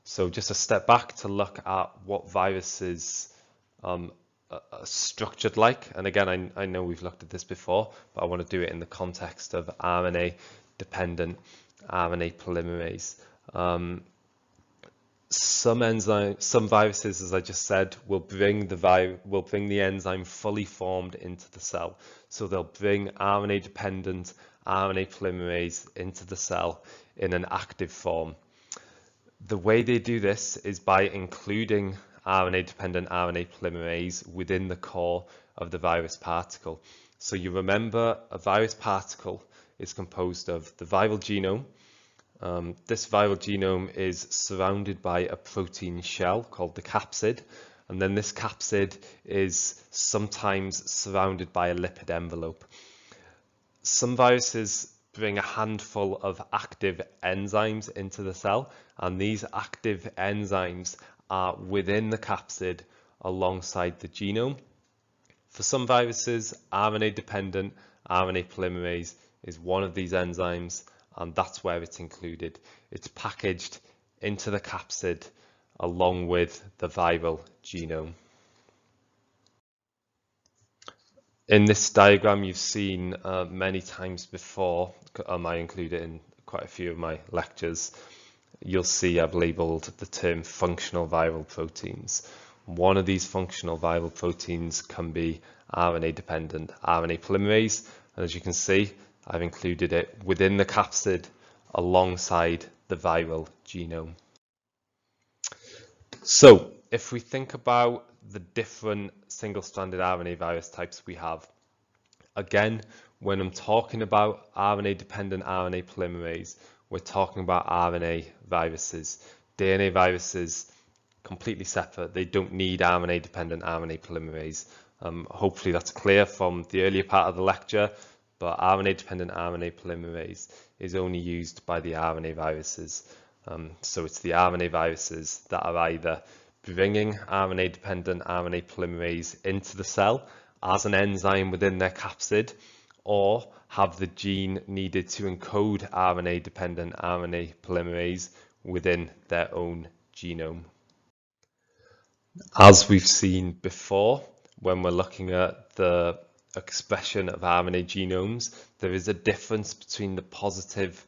So just a step back to look at what viruses are structured like. And again, I know we've looked at this before, but I want to do it in the context of RNA-dependent RNA polymerase. Some viruses, as I just said, will bring the enzyme fully formed into the cell. So they'll bring RNA-dependent RNA polymerase into the cell in an active form. The way they do this is by including RNA-dependent RNA polymerase within the core of the virus particle. So you remember a virus particle is composed of the viral genome. This viral genome is surrounded by a protein shell called the capsid, and then this capsid is sometimes surrounded by a lipid envelope. Some viruses bring a handful of active enzymes into the cell, and these active enzymes are within the capsid alongside the genome. For some viruses, RNA-dependent RNA polymerase is one of these enzymes, and that's where it's included. It's packaged into the capsid along with the viral genome. In this diagram you've seen many times before, I include it in quite a few of my lectures. You'll see I've labelled the term functional viral proteins. One of these functional viral proteins can be RNA-dependent RNA polymerase, and as you can see, I've included it within the capsid alongside the viral genome. So if we think about the different single-stranded RNA virus types we have, again, when I'm talking about RNA-dependent RNA polymerase, we're talking about RNA viruses. DNA viruses, completely separate. They don't need RNA-dependent RNA polymerase. Hopefully that's clear from the earlier part of the lecture, but RNA-dependent RNA polymerase is only used by the RNA viruses. So it's the RNA viruses that are either bringing RNA-dependent RNA polymerase into the cell as an enzyme within their capsid, or have the gene needed to encode RNA-dependent RNA polymerase within their own genome. As we've seen before, when we're looking at the expression of RNA genomes, there is a difference between the positive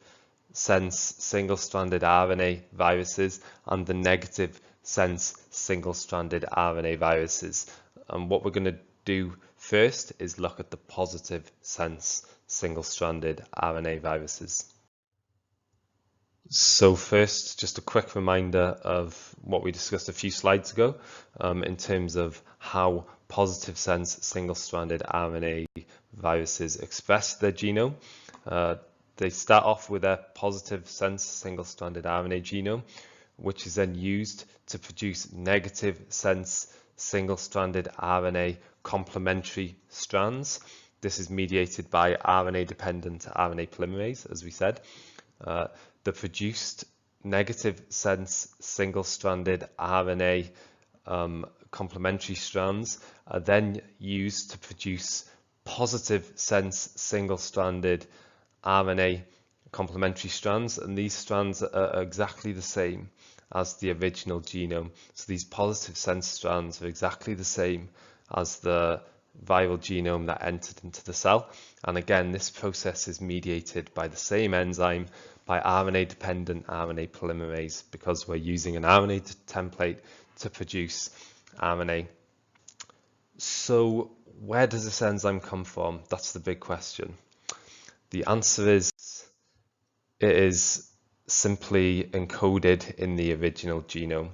sense single-stranded RNA viruses and the negative sense single-stranded RNA viruses. And what we're going to do first is look at the positive sense single-stranded RNA viruses. So first, just a quick reminder of what we discussed a few slides ago in terms of how positive sense single-stranded RNA viruses express their genome. They start off with a positive sense single-stranded RNA genome, which is then used to produce negative sense single-stranded RNA complementary strands. This is mediated by RNA-dependent RNA polymerase, as we said. The produced negative sense single-stranded RNA complementary strands are then used to produce positive sense single-stranded RNA complementary strands, and these strands are exactly the same as the original genome. So these positive sense strands are exactly the same as the viral genome that entered into the cell. And again, this process is mediated by the same enzyme, by RNA-dependent RNA polymerase, because we're using an RNA template to produce RNA. So where does this enzyme come from? That's the big question. The answer is it is simply encoded in the original genome.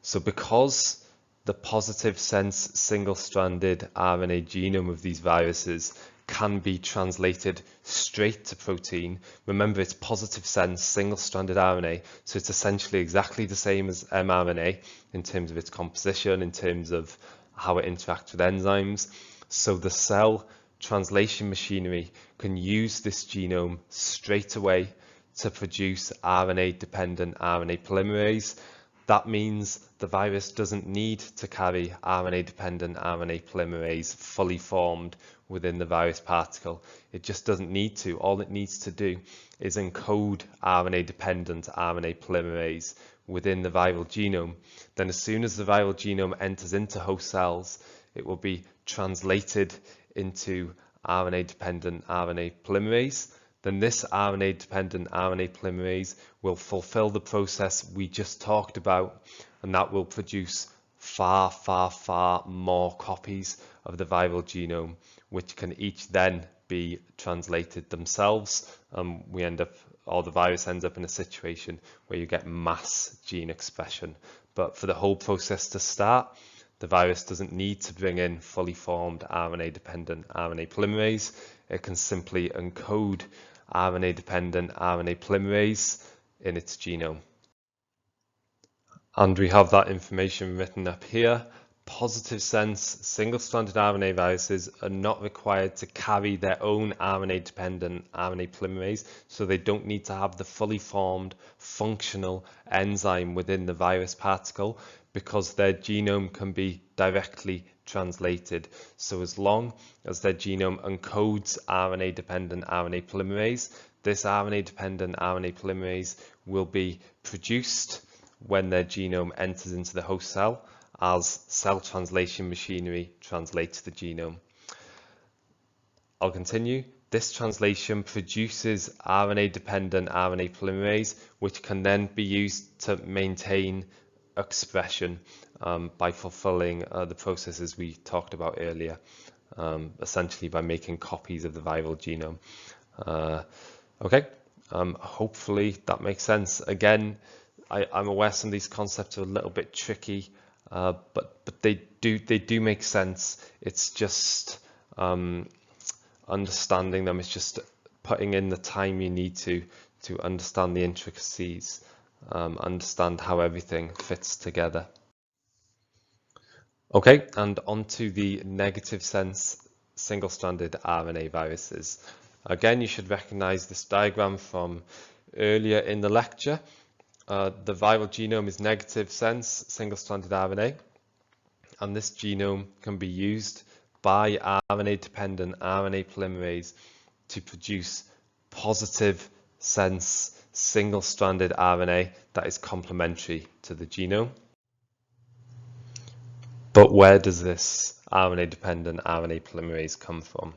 So because the positive sense single-stranded RNA genome of these viruses can be translated straight to protein. Remember, it's positive sense single-stranded RNA, so it's essentially exactly the same as mRNA in terms of its composition, in terms of how it interacts with enzymes. So the cell translation machinery can use this genome straight away to produce RNA-dependent RNA polymerase. That means the virus doesn't need to carry RNA-dependent RNA polymerase fully formed within the virus particle. It just doesn't need to. All it needs to do is encode RNA-dependent RNA polymerase within the viral genome. Then as soon as the viral genome enters into host cells, it will be translated into RNA-dependent RNA polymerase. Then this RNA-dependent RNA polymerase will fulfill the process we just talked about, and that will produce far, far, far more copies of the viral genome, which can each then be translated themselves. Or the virus ends up in a situation where you get mass gene expression. But for the whole process to start, the virus doesn't need to bring in fully formed RNA-dependent RNA polymerase. It can simply encode RNA-dependent RNA polymerase in its genome. And we have that information written up here. Positive sense single-stranded RNA viruses are not required to carry their own RNA-dependent RNA polymerase, so they don't need to have the fully formed functional enzyme within the virus particle, because their genome can be directly translated. So as long as their genome encodes RNA-dependent RNA polymerase, this RNA-dependent RNA polymerase will be produced when their genome enters into the host cell as cell translation machinery translates the genome. I'll continue. This translation produces RNA-dependent RNA polymerase, which can then be used to maintain expression by fulfilling the processes we talked about earlier, essentially by making copies of the viral genome. Okay, hopefully that makes sense. Again, I'm aware some of these concepts are a little bit tricky, but they do make sense. It's just understanding them. It's just putting in the time you need to understand the intricacies, understand how everything fits together. Okay, and onto the negative sense single-stranded RNA viruses. Again, you should recognize this diagram from earlier in the lecture. The viral genome is negative sense single-stranded RNA, and this genome can be used by RNA-dependent RNA polymerase to produce positive sense single-stranded RNA that is complementary to the genome. But where does this RNA-dependent RNA polymerase come from?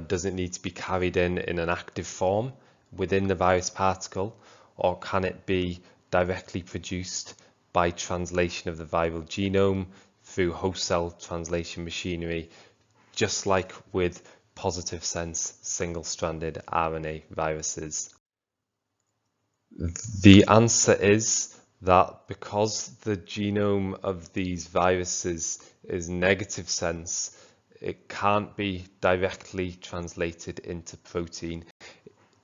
Does it need to be carried in an active form within the virus particle, or can it be directly produced by translation of the viral genome through host cell translation machinery, just like with positive sense single-stranded RNA viruses? The answer is that because the genome of these viruses is negative sense, it can't be directly translated into protein.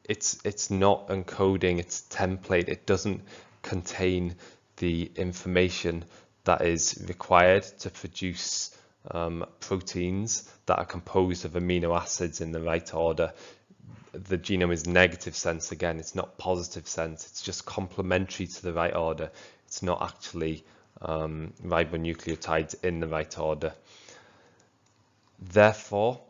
It's not encoding, it's template. It doesn't contain the information that is required to produce proteins that are composed of amino acids in the right order. The genome is negative sense again, it's not positive sense, it's just complementary to the right order. It's not actually ribonucleotides in the right order. Therefore,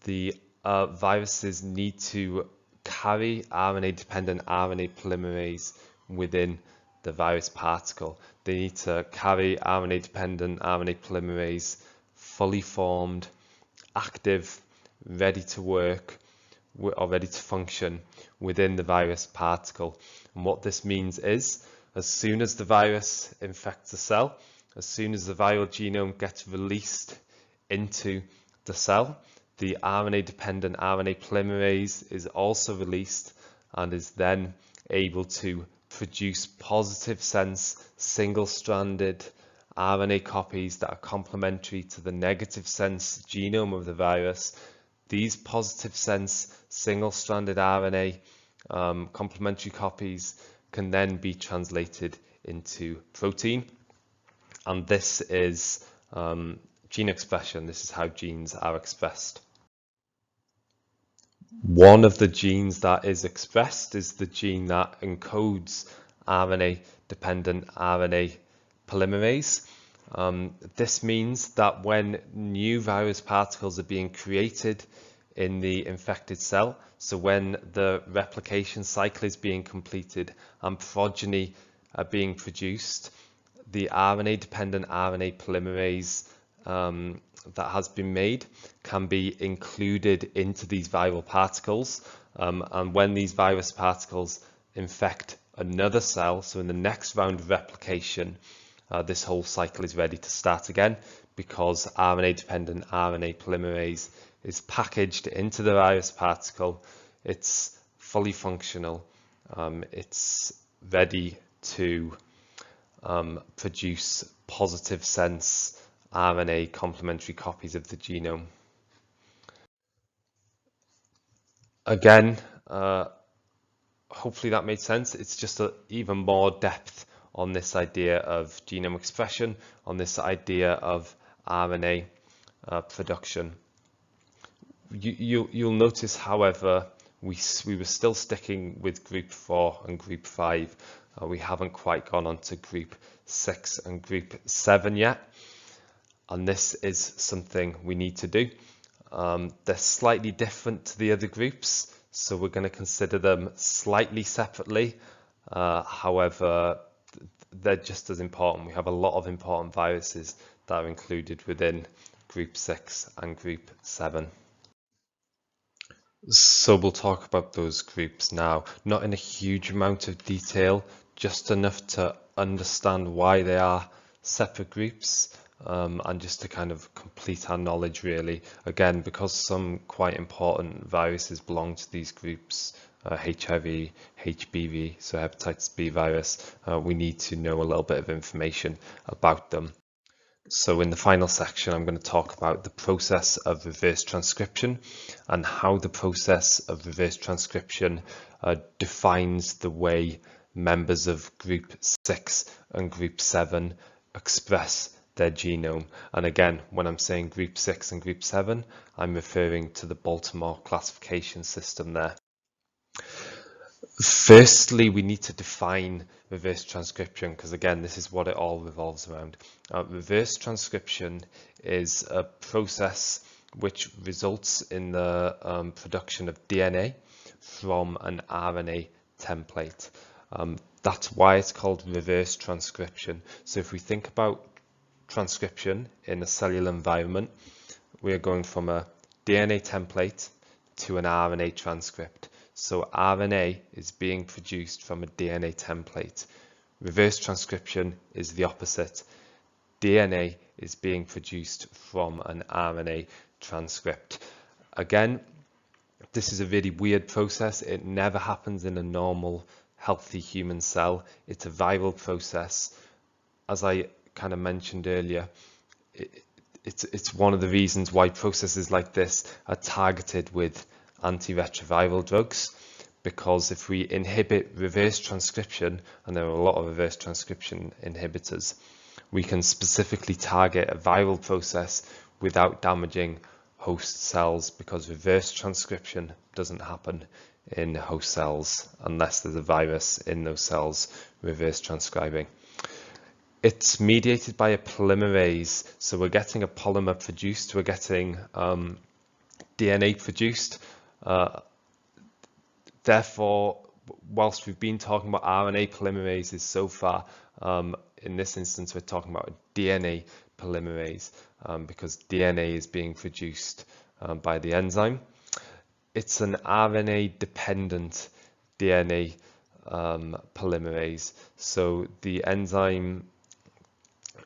the viruses need to carry RNA-dependent RNA polymerase within the virus particle. They need to carry RNA-dependent RNA polymerase fully formed, active, ready to work, or ready to function within the virus particle. And what this means is, as soon as the virus infects a cell, as soon as the viral genome gets released into the cell, the RNA-dependent RNA polymerase is also released and is then able to produce positive sense single-stranded RNA copies that are complementary to the negative sense genome of the virus. These positive sense single-stranded RNA complementary copies can then be translated into protein, and this is gene expression. This is how genes are expressed. One of the genes that is expressed is the gene that encodes RNA-dependent RNA polymerase. This means that when new virus particles are being created in the infected cell, so when the replication cycle is being completed and progeny are being produced, the RNA-dependent RNA polymerase that has been made can be included into these viral particles, and when these virus particles infect another cell, so in the next round of replication, this whole cycle is ready to start again because RNA-dependent RNA polymerase is packaged into the virus particle. It's fully functional. It's ready to produce positive sense RNA complementary copies of the genome. Again, hopefully that made sense. It's just even more depth on this idea of genome expression, on this idea of RNA production. You'll notice, however, we were still sticking with group 4 and group 5. We haven't quite gone on to group 6 and group 7 yet. And this is something we need to do. They're slightly different to the other groups, so we're going to consider them slightly separately. However, they're just as important. We have a lot of important viruses that are included within group 6 and group 7. So we'll talk about those groups now, not in a huge amount of detail, just enough to understand why they are separate groups. And just to kind of complete our knowledge, really, again, because some quite important viruses belong to these groups, HIV, HBV, so hepatitis B virus, we need to know a little bit of information about them. So in the final section, I'm going to talk about the process of reverse transcription and how the process of reverse transcription defines the way members of group 6 and group 7 express their genome. And again, when I'm saying group 6 and group 7, I'm referring to the Baltimore classification system there. Firstly, we need to define reverse transcription, because again, this is what it all revolves around. Reverse transcription is a process which results in the production of DNA from an RNA template. That's why it's called reverse transcription. So if we think about transcription in a cellular environment, we're going from a DNA template to an RNA transcript. So RNA is being produced from a DNA template. Reverse transcription is the opposite. DNA is being produced from an RNA transcript. Again, this is a really weird process. It never happens in a normal, healthy human cell. It's a viral process. As I kind of mentioned earlier, it's one of the reasons why processes like this are targeted with antiretroviral drugs, because if we inhibit reverse transcription, and there are a lot of reverse transcription inhibitors, we can specifically target a viral process without damaging host cells, because reverse transcription doesn't happen in host cells unless there's a virus in those cells reverse transcribing. It's mediated by a polymerase, so we're getting a polymer produced, we're getting DNA produced. Therefore, whilst we've been talking about RNA polymerases so far, in this instance we're talking about a DNA polymerase, because DNA is being produced by the enzyme. It's an RNA dependent DNA polymerase, so the enzyme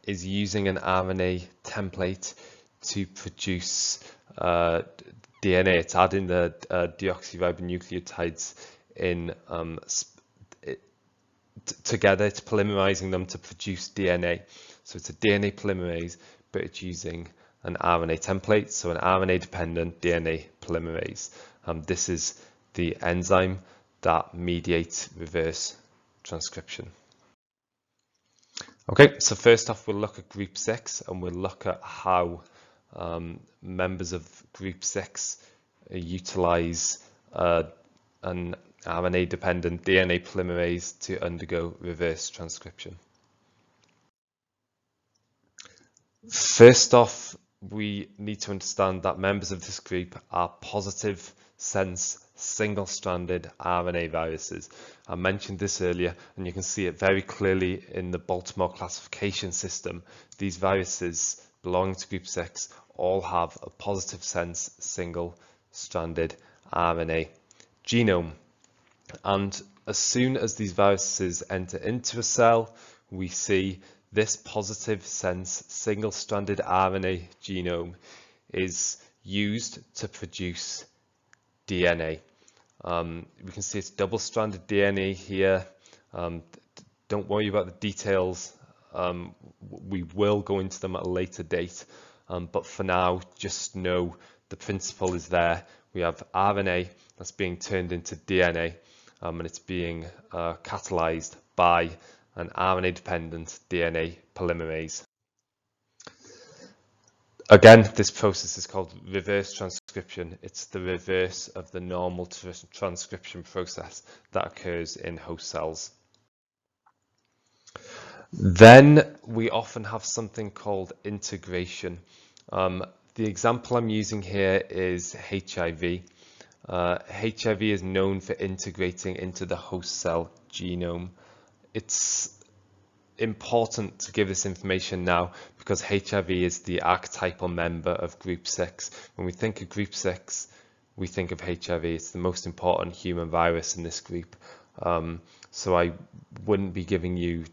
is using an RNA template to produce DNA. It's adding the deoxyribonucleotides in together. It's polymerizing them to produce DNA. So it's a DNA polymerase, but it's using an RNA template, so an RNA-dependent DNA polymerase. This is the enzyme that mediates reverse transcription. Okay, so first off, we'll look at group 6, and we'll look at how members of group 6 utilize an RNA-dependent DNA polymerase to undergo reverse transcription. First off, we need to understand that members of this group are positive sense single-stranded RNA viruses. I mentioned this earlier, and you can see it very clearly in the Baltimore classification system. These viruses belonging to group 6 all have a positive sense single-stranded RNA genome. And as soon as these viruses enter into a cell, we see this positive sense single-stranded RNA genome is used to produce DNA. We can see it's double-stranded DNA here. Don't worry about the details. We will go into them at a later date. But for now, just know the principle is there. We have RNA that's being turned into DNA, and it's being catalyzed by an RNA-dependent DNA polymerase. Again, this process is called reverse transcription. It's the reverse of the normal transcription process that occurs in host cells. Then we often have something called integration. The example I'm using here is HIV. HIV is known for integrating into the host cell genome. It's important to give this information now because HIV is the archetypal member of group 6. When we think of group 6, we think of HIV. It's the most important human virus in this group. So I wouldn't be giving you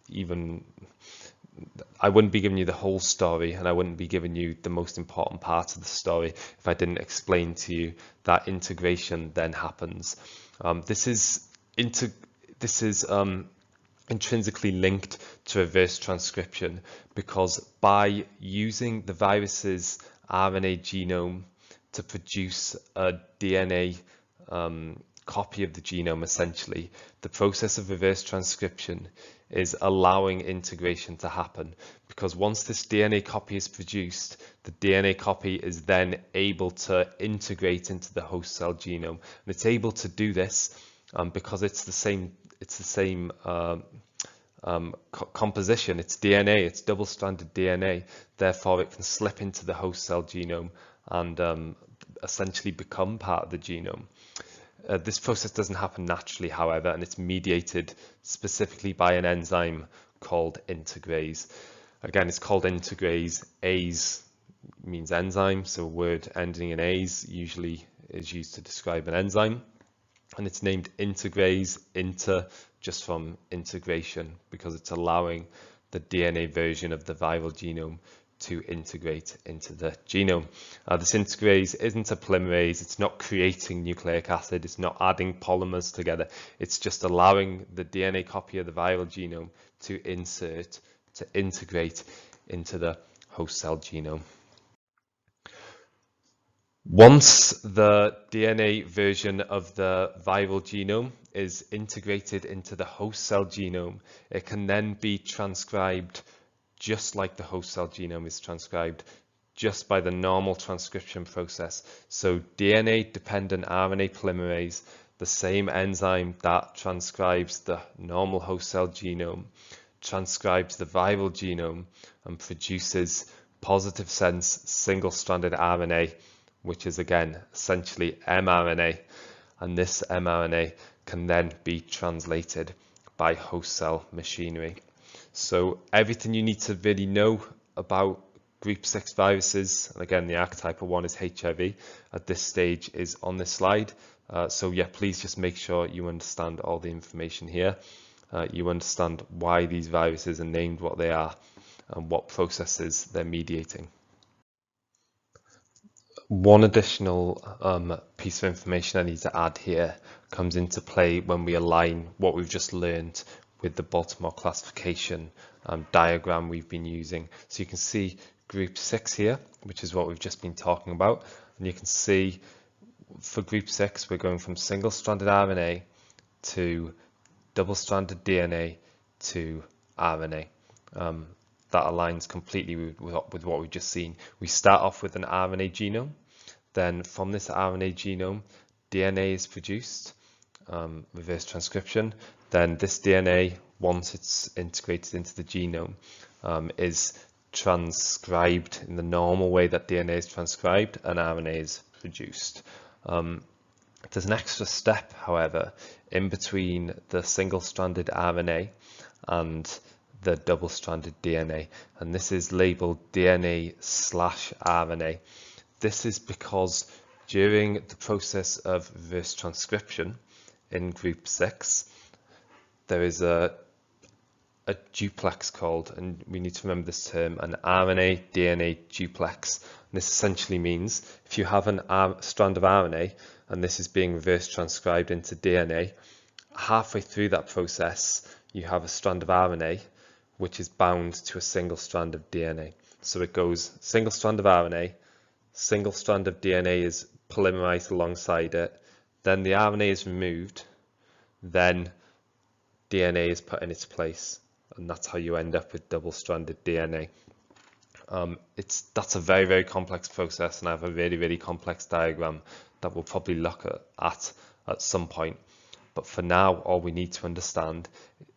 the whole story, and I wouldn't be giving you the most important part of the story if I didn't explain to you that integration then happens. This is intrinsically linked to reverse transcription, because by using the virus's RNA genome to produce a DNA copy of the genome, essentially, the process of reverse transcription is allowing integration to happen, because once this DNA copy is produced, the DNA copy is then able to integrate into the host cell genome, and it's able to do this because it's the same composition. It's DNA, it's double-stranded DNA, therefore it can slip into the host cell genome and essentially become part of the genome. This process doesn't happen naturally, however, and it's mediated specifically by an enzyme called integrase. Again, it's called integrase. Ase means enzyme, so a word ending in ase usually is used to describe an enzyme. And it's named integrase, just from integration, because it's allowing the DNA version of the viral genome to integrate into the genome. This integrase isn't a polymerase, it's not creating nucleic acid, it's not adding polymers together, it's just allowing the DNA copy of the viral genome to integrate into the host cell genome. Once the DNA version of the viral genome is integrated into the host cell genome, it can then be transcribed just like the host cell genome is transcribed, just by the normal transcription process. So DNA-dependent RNA polymerase, the same enzyme that transcribes the normal host cell genome, transcribes the viral genome and produces positive sense single-stranded RNA, which is again essentially mRNA, and this mRNA can then be translated by host cell machinery. So everything you need to really know about group 6 viruses, and again the archetypal one is HIV, at this stage is on this slide. So yeah, please just make sure you understand all the information here. You understand why these viruses are named what they are and what processes they're mediating. One additional piece of information I need to add here comes into play when we align what we've just learned with the Baltimore classification diagram we've been using. So you can see group 6 here, which is what we've just been talking about. And you can see for group 6, we're going from single-stranded RNA to double-stranded DNA to RNA. That aligns completely with what we've just seen. We start off with an RNA genome. Then from this RNA genome, DNA is produced, reverse transcription. Then this DNA, once it's integrated into the genome, is transcribed in the normal way that DNA is transcribed and RNA is produced. There's an extra step, however, in between the single-stranded RNA and the double-stranded DNA, and this is labeled DNA/RNA. This is because during the process of reverse transcription in group 6, there is a duplex called, and we need to remember this term, an RNA-DNA duplex. And this essentially means if you have a strand of RNA and this is being reverse transcribed into DNA, halfway through that process, you have a strand of RNA which is bound to a single strand of DNA. So it goes single strand of RNA, single strand of DNA is polymerized alongside it, then the RNA is removed, then DNA is put in its place, and that's how you end up with double-stranded DNA. That's a very, very complex process, and I have a really, really complex diagram that we'll probably look at some point. But for now, all we need to understand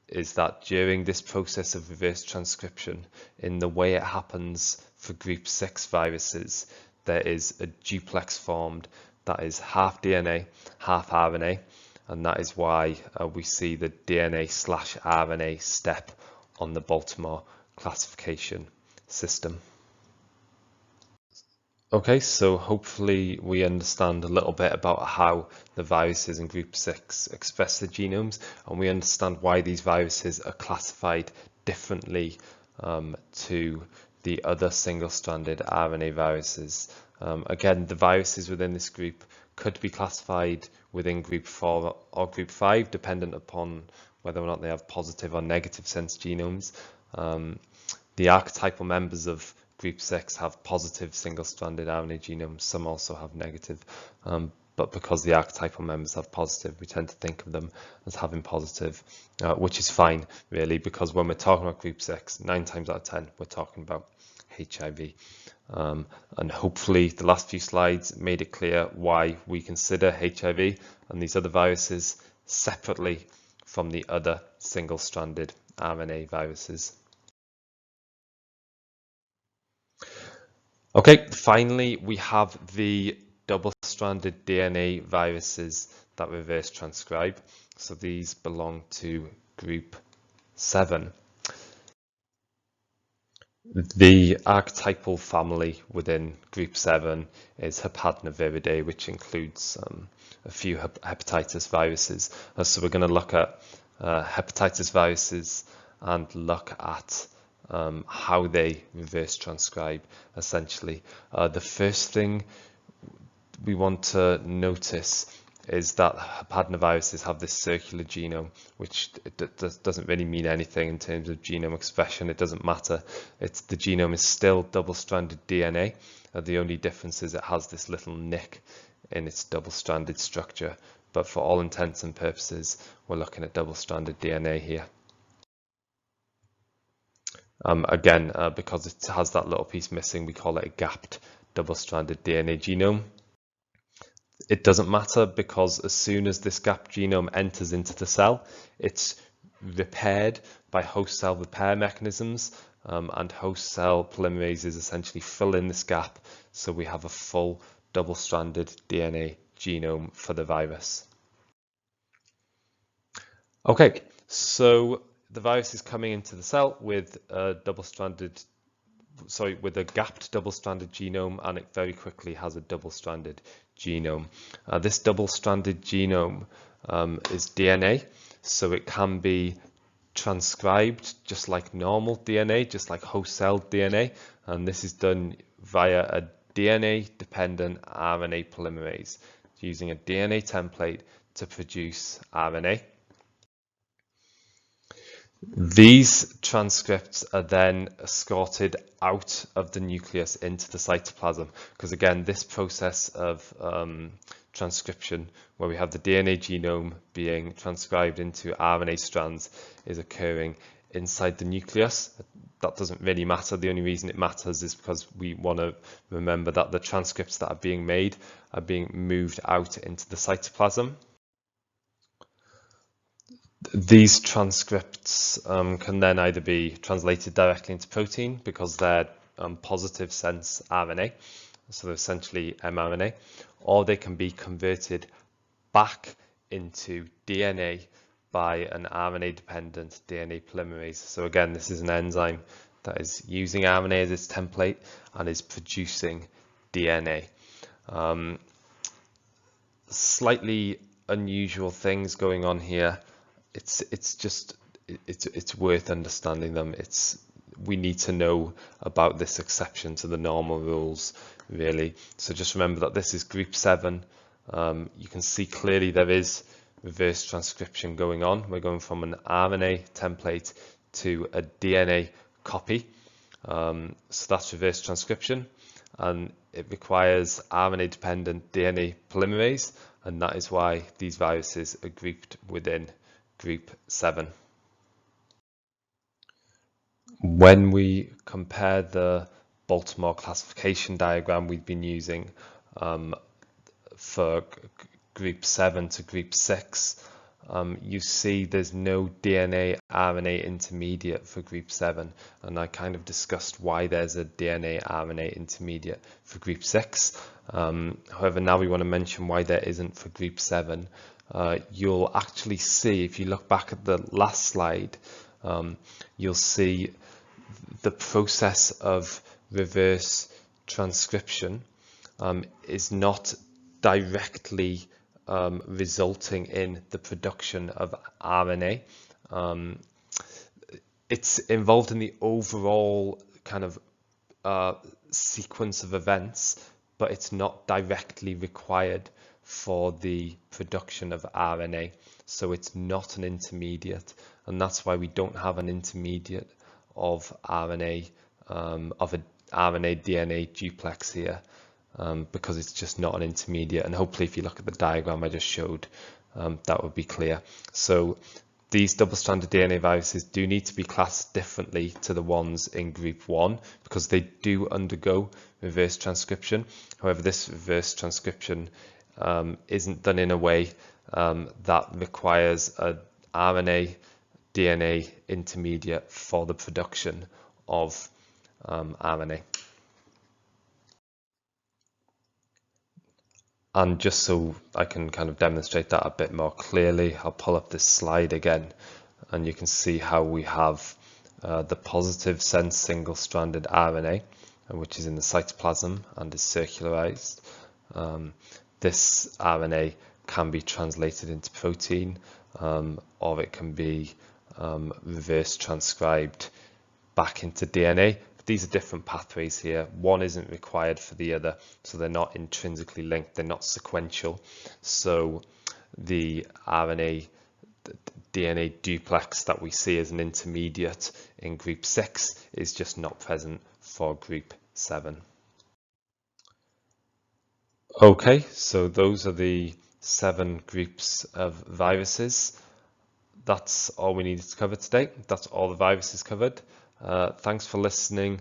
is that during this process of reverse transcription, in the way it happens for group 6 viruses, there is a duplex formed that is half DNA, half RNA, and that is why we see the DNA/RNA step on the Baltimore classification system. Okay, so hopefully we understand a little bit about how the viruses in group 6 express the genomes, and we understand why these viruses are classified differently to the other single-stranded RNA viruses. Again, the viruses within this group could be classified within group 4 or group 5, dependent upon whether or not they have positive or negative sense genomes. The archetypal members of group 6 have positive single-stranded RNA genomes. Some also have negative, but because the archetypal members have positive, we tend to think of them as having positive, which is fine, really, because when we're talking about group 6, 9 times out of 10, we're talking about HIV. And hopefully the last few slides made it clear why we consider HIV and these other viruses separately from the other single-stranded RNA viruses. Okay, finally, we have the double-stranded DNA viruses that reverse transcribe. So these belong to group 7. The archetypal family within group 7 is Hepadnaviridae, which includes a few hepatitis viruses. So we're going to look at hepatitis viruses and look at how they reverse transcribe, essentially. The first thing we want to notice is that hepadnaviruses have this circular genome, which doesn't really mean anything in terms of genome expression. It doesn't matter. The genome is still double-stranded DNA. The only difference is it has this little nick in its double-stranded structure. But for all intents and purposes, we're looking at double-stranded DNA here. Again, because it has that little piece missing, we call it a gapped double-stranded DNA genome. It doesn't matter because as soon as this gapped genome enters into the cell, it's repaired by host cell repair mechanisms, and host cell polymerases essentially fill in this gap, so we have a full double-stranded DNA genome for the virus. Okay, so the virus is coming into the cell with a gapped double-stranded genome, and it very quickly has a double-stranded genome. This double-stranded genome is DNA, so it can be transcribed just like normal DNA, just like host cell DNA, and this is done via a DNA-dependent RNA polymerase, using a DNA template to produce RNA. These transcripts are then escorted out of the nucleus into the cytoplasm, because again, this process of transcription, where we have the DNA genome being transcribed into RNA strands, is occurring inside the nucleus. That doesn't really matter. The only reason it matters is because we want to remember that the transcripts that are being made are being moved out into the cytoplasm. These transcripts can then either be translated directly into protein because they're positive sense RNA, so they're essentially mRNA, or they can be converted back into DNA by an RNA-dependent DNA polymerase. So again, this is an enzyme that is using RNA as its template and is producing DNA. Slightly unusual things going on here. It's worth understanding them. We need to know about this exception to the normal rules, really. So just remember that this is group 7. You can see clearly there is reverse transcription going on. We're going from an RNA template to a DNA copy. So that's reverse transcription, and it requires RNA-dependent DNA polymerase, and that is why these viruses are grouped within group 7. When we compare the Baltimore classification diagram we've been using for group 7 to group 6, you see there's no DNA RNA intermediate for group 7, and I kind of discussed why there's a DNA RNA intermediate for group 6. However, now we want to mention why there isn't for group 7. You'll actually see, if you look back at the last slide, you'll see the process of reverse transcription is not directly resulting in the production of RNA. It's involved in the overall kind of sequence of events, but it's not directly required for the production of RNA. So it's not an intermediate, and that's why we don't have an intermediate of RNA, of a RNA DNA duplex here, because it's just not an intermediate. And hopefully if you look at the diagram I just showed, that would be clear. So these double-stranded DNA viruses do need to be classed differently to the ones in group 1 because they do undergo reverse transcription. However, this reverse transcription isn't done in a way that requires a RNA DNA intermediate for the production of RNA. And just so I can kind of demonstrate that a bit more clearly, I'll pull up this slide again, and you can see how we have the positive sense single-stranded RNA, which is in the cytoplasm and is circularized. This RNA can be translated into protein, or it can be reverse transcribed back into DNA. But these are different pathways here. One isn't required for the other, so they're not intrinsically linked, they're not sequential. So the DNA duplex that we see as an intermediate in group 6 is just not present for group 7. Okay, so those are the 7 groups of viruses. That's all we needed to cover today. That's all the viruses covered. Thanks for listening.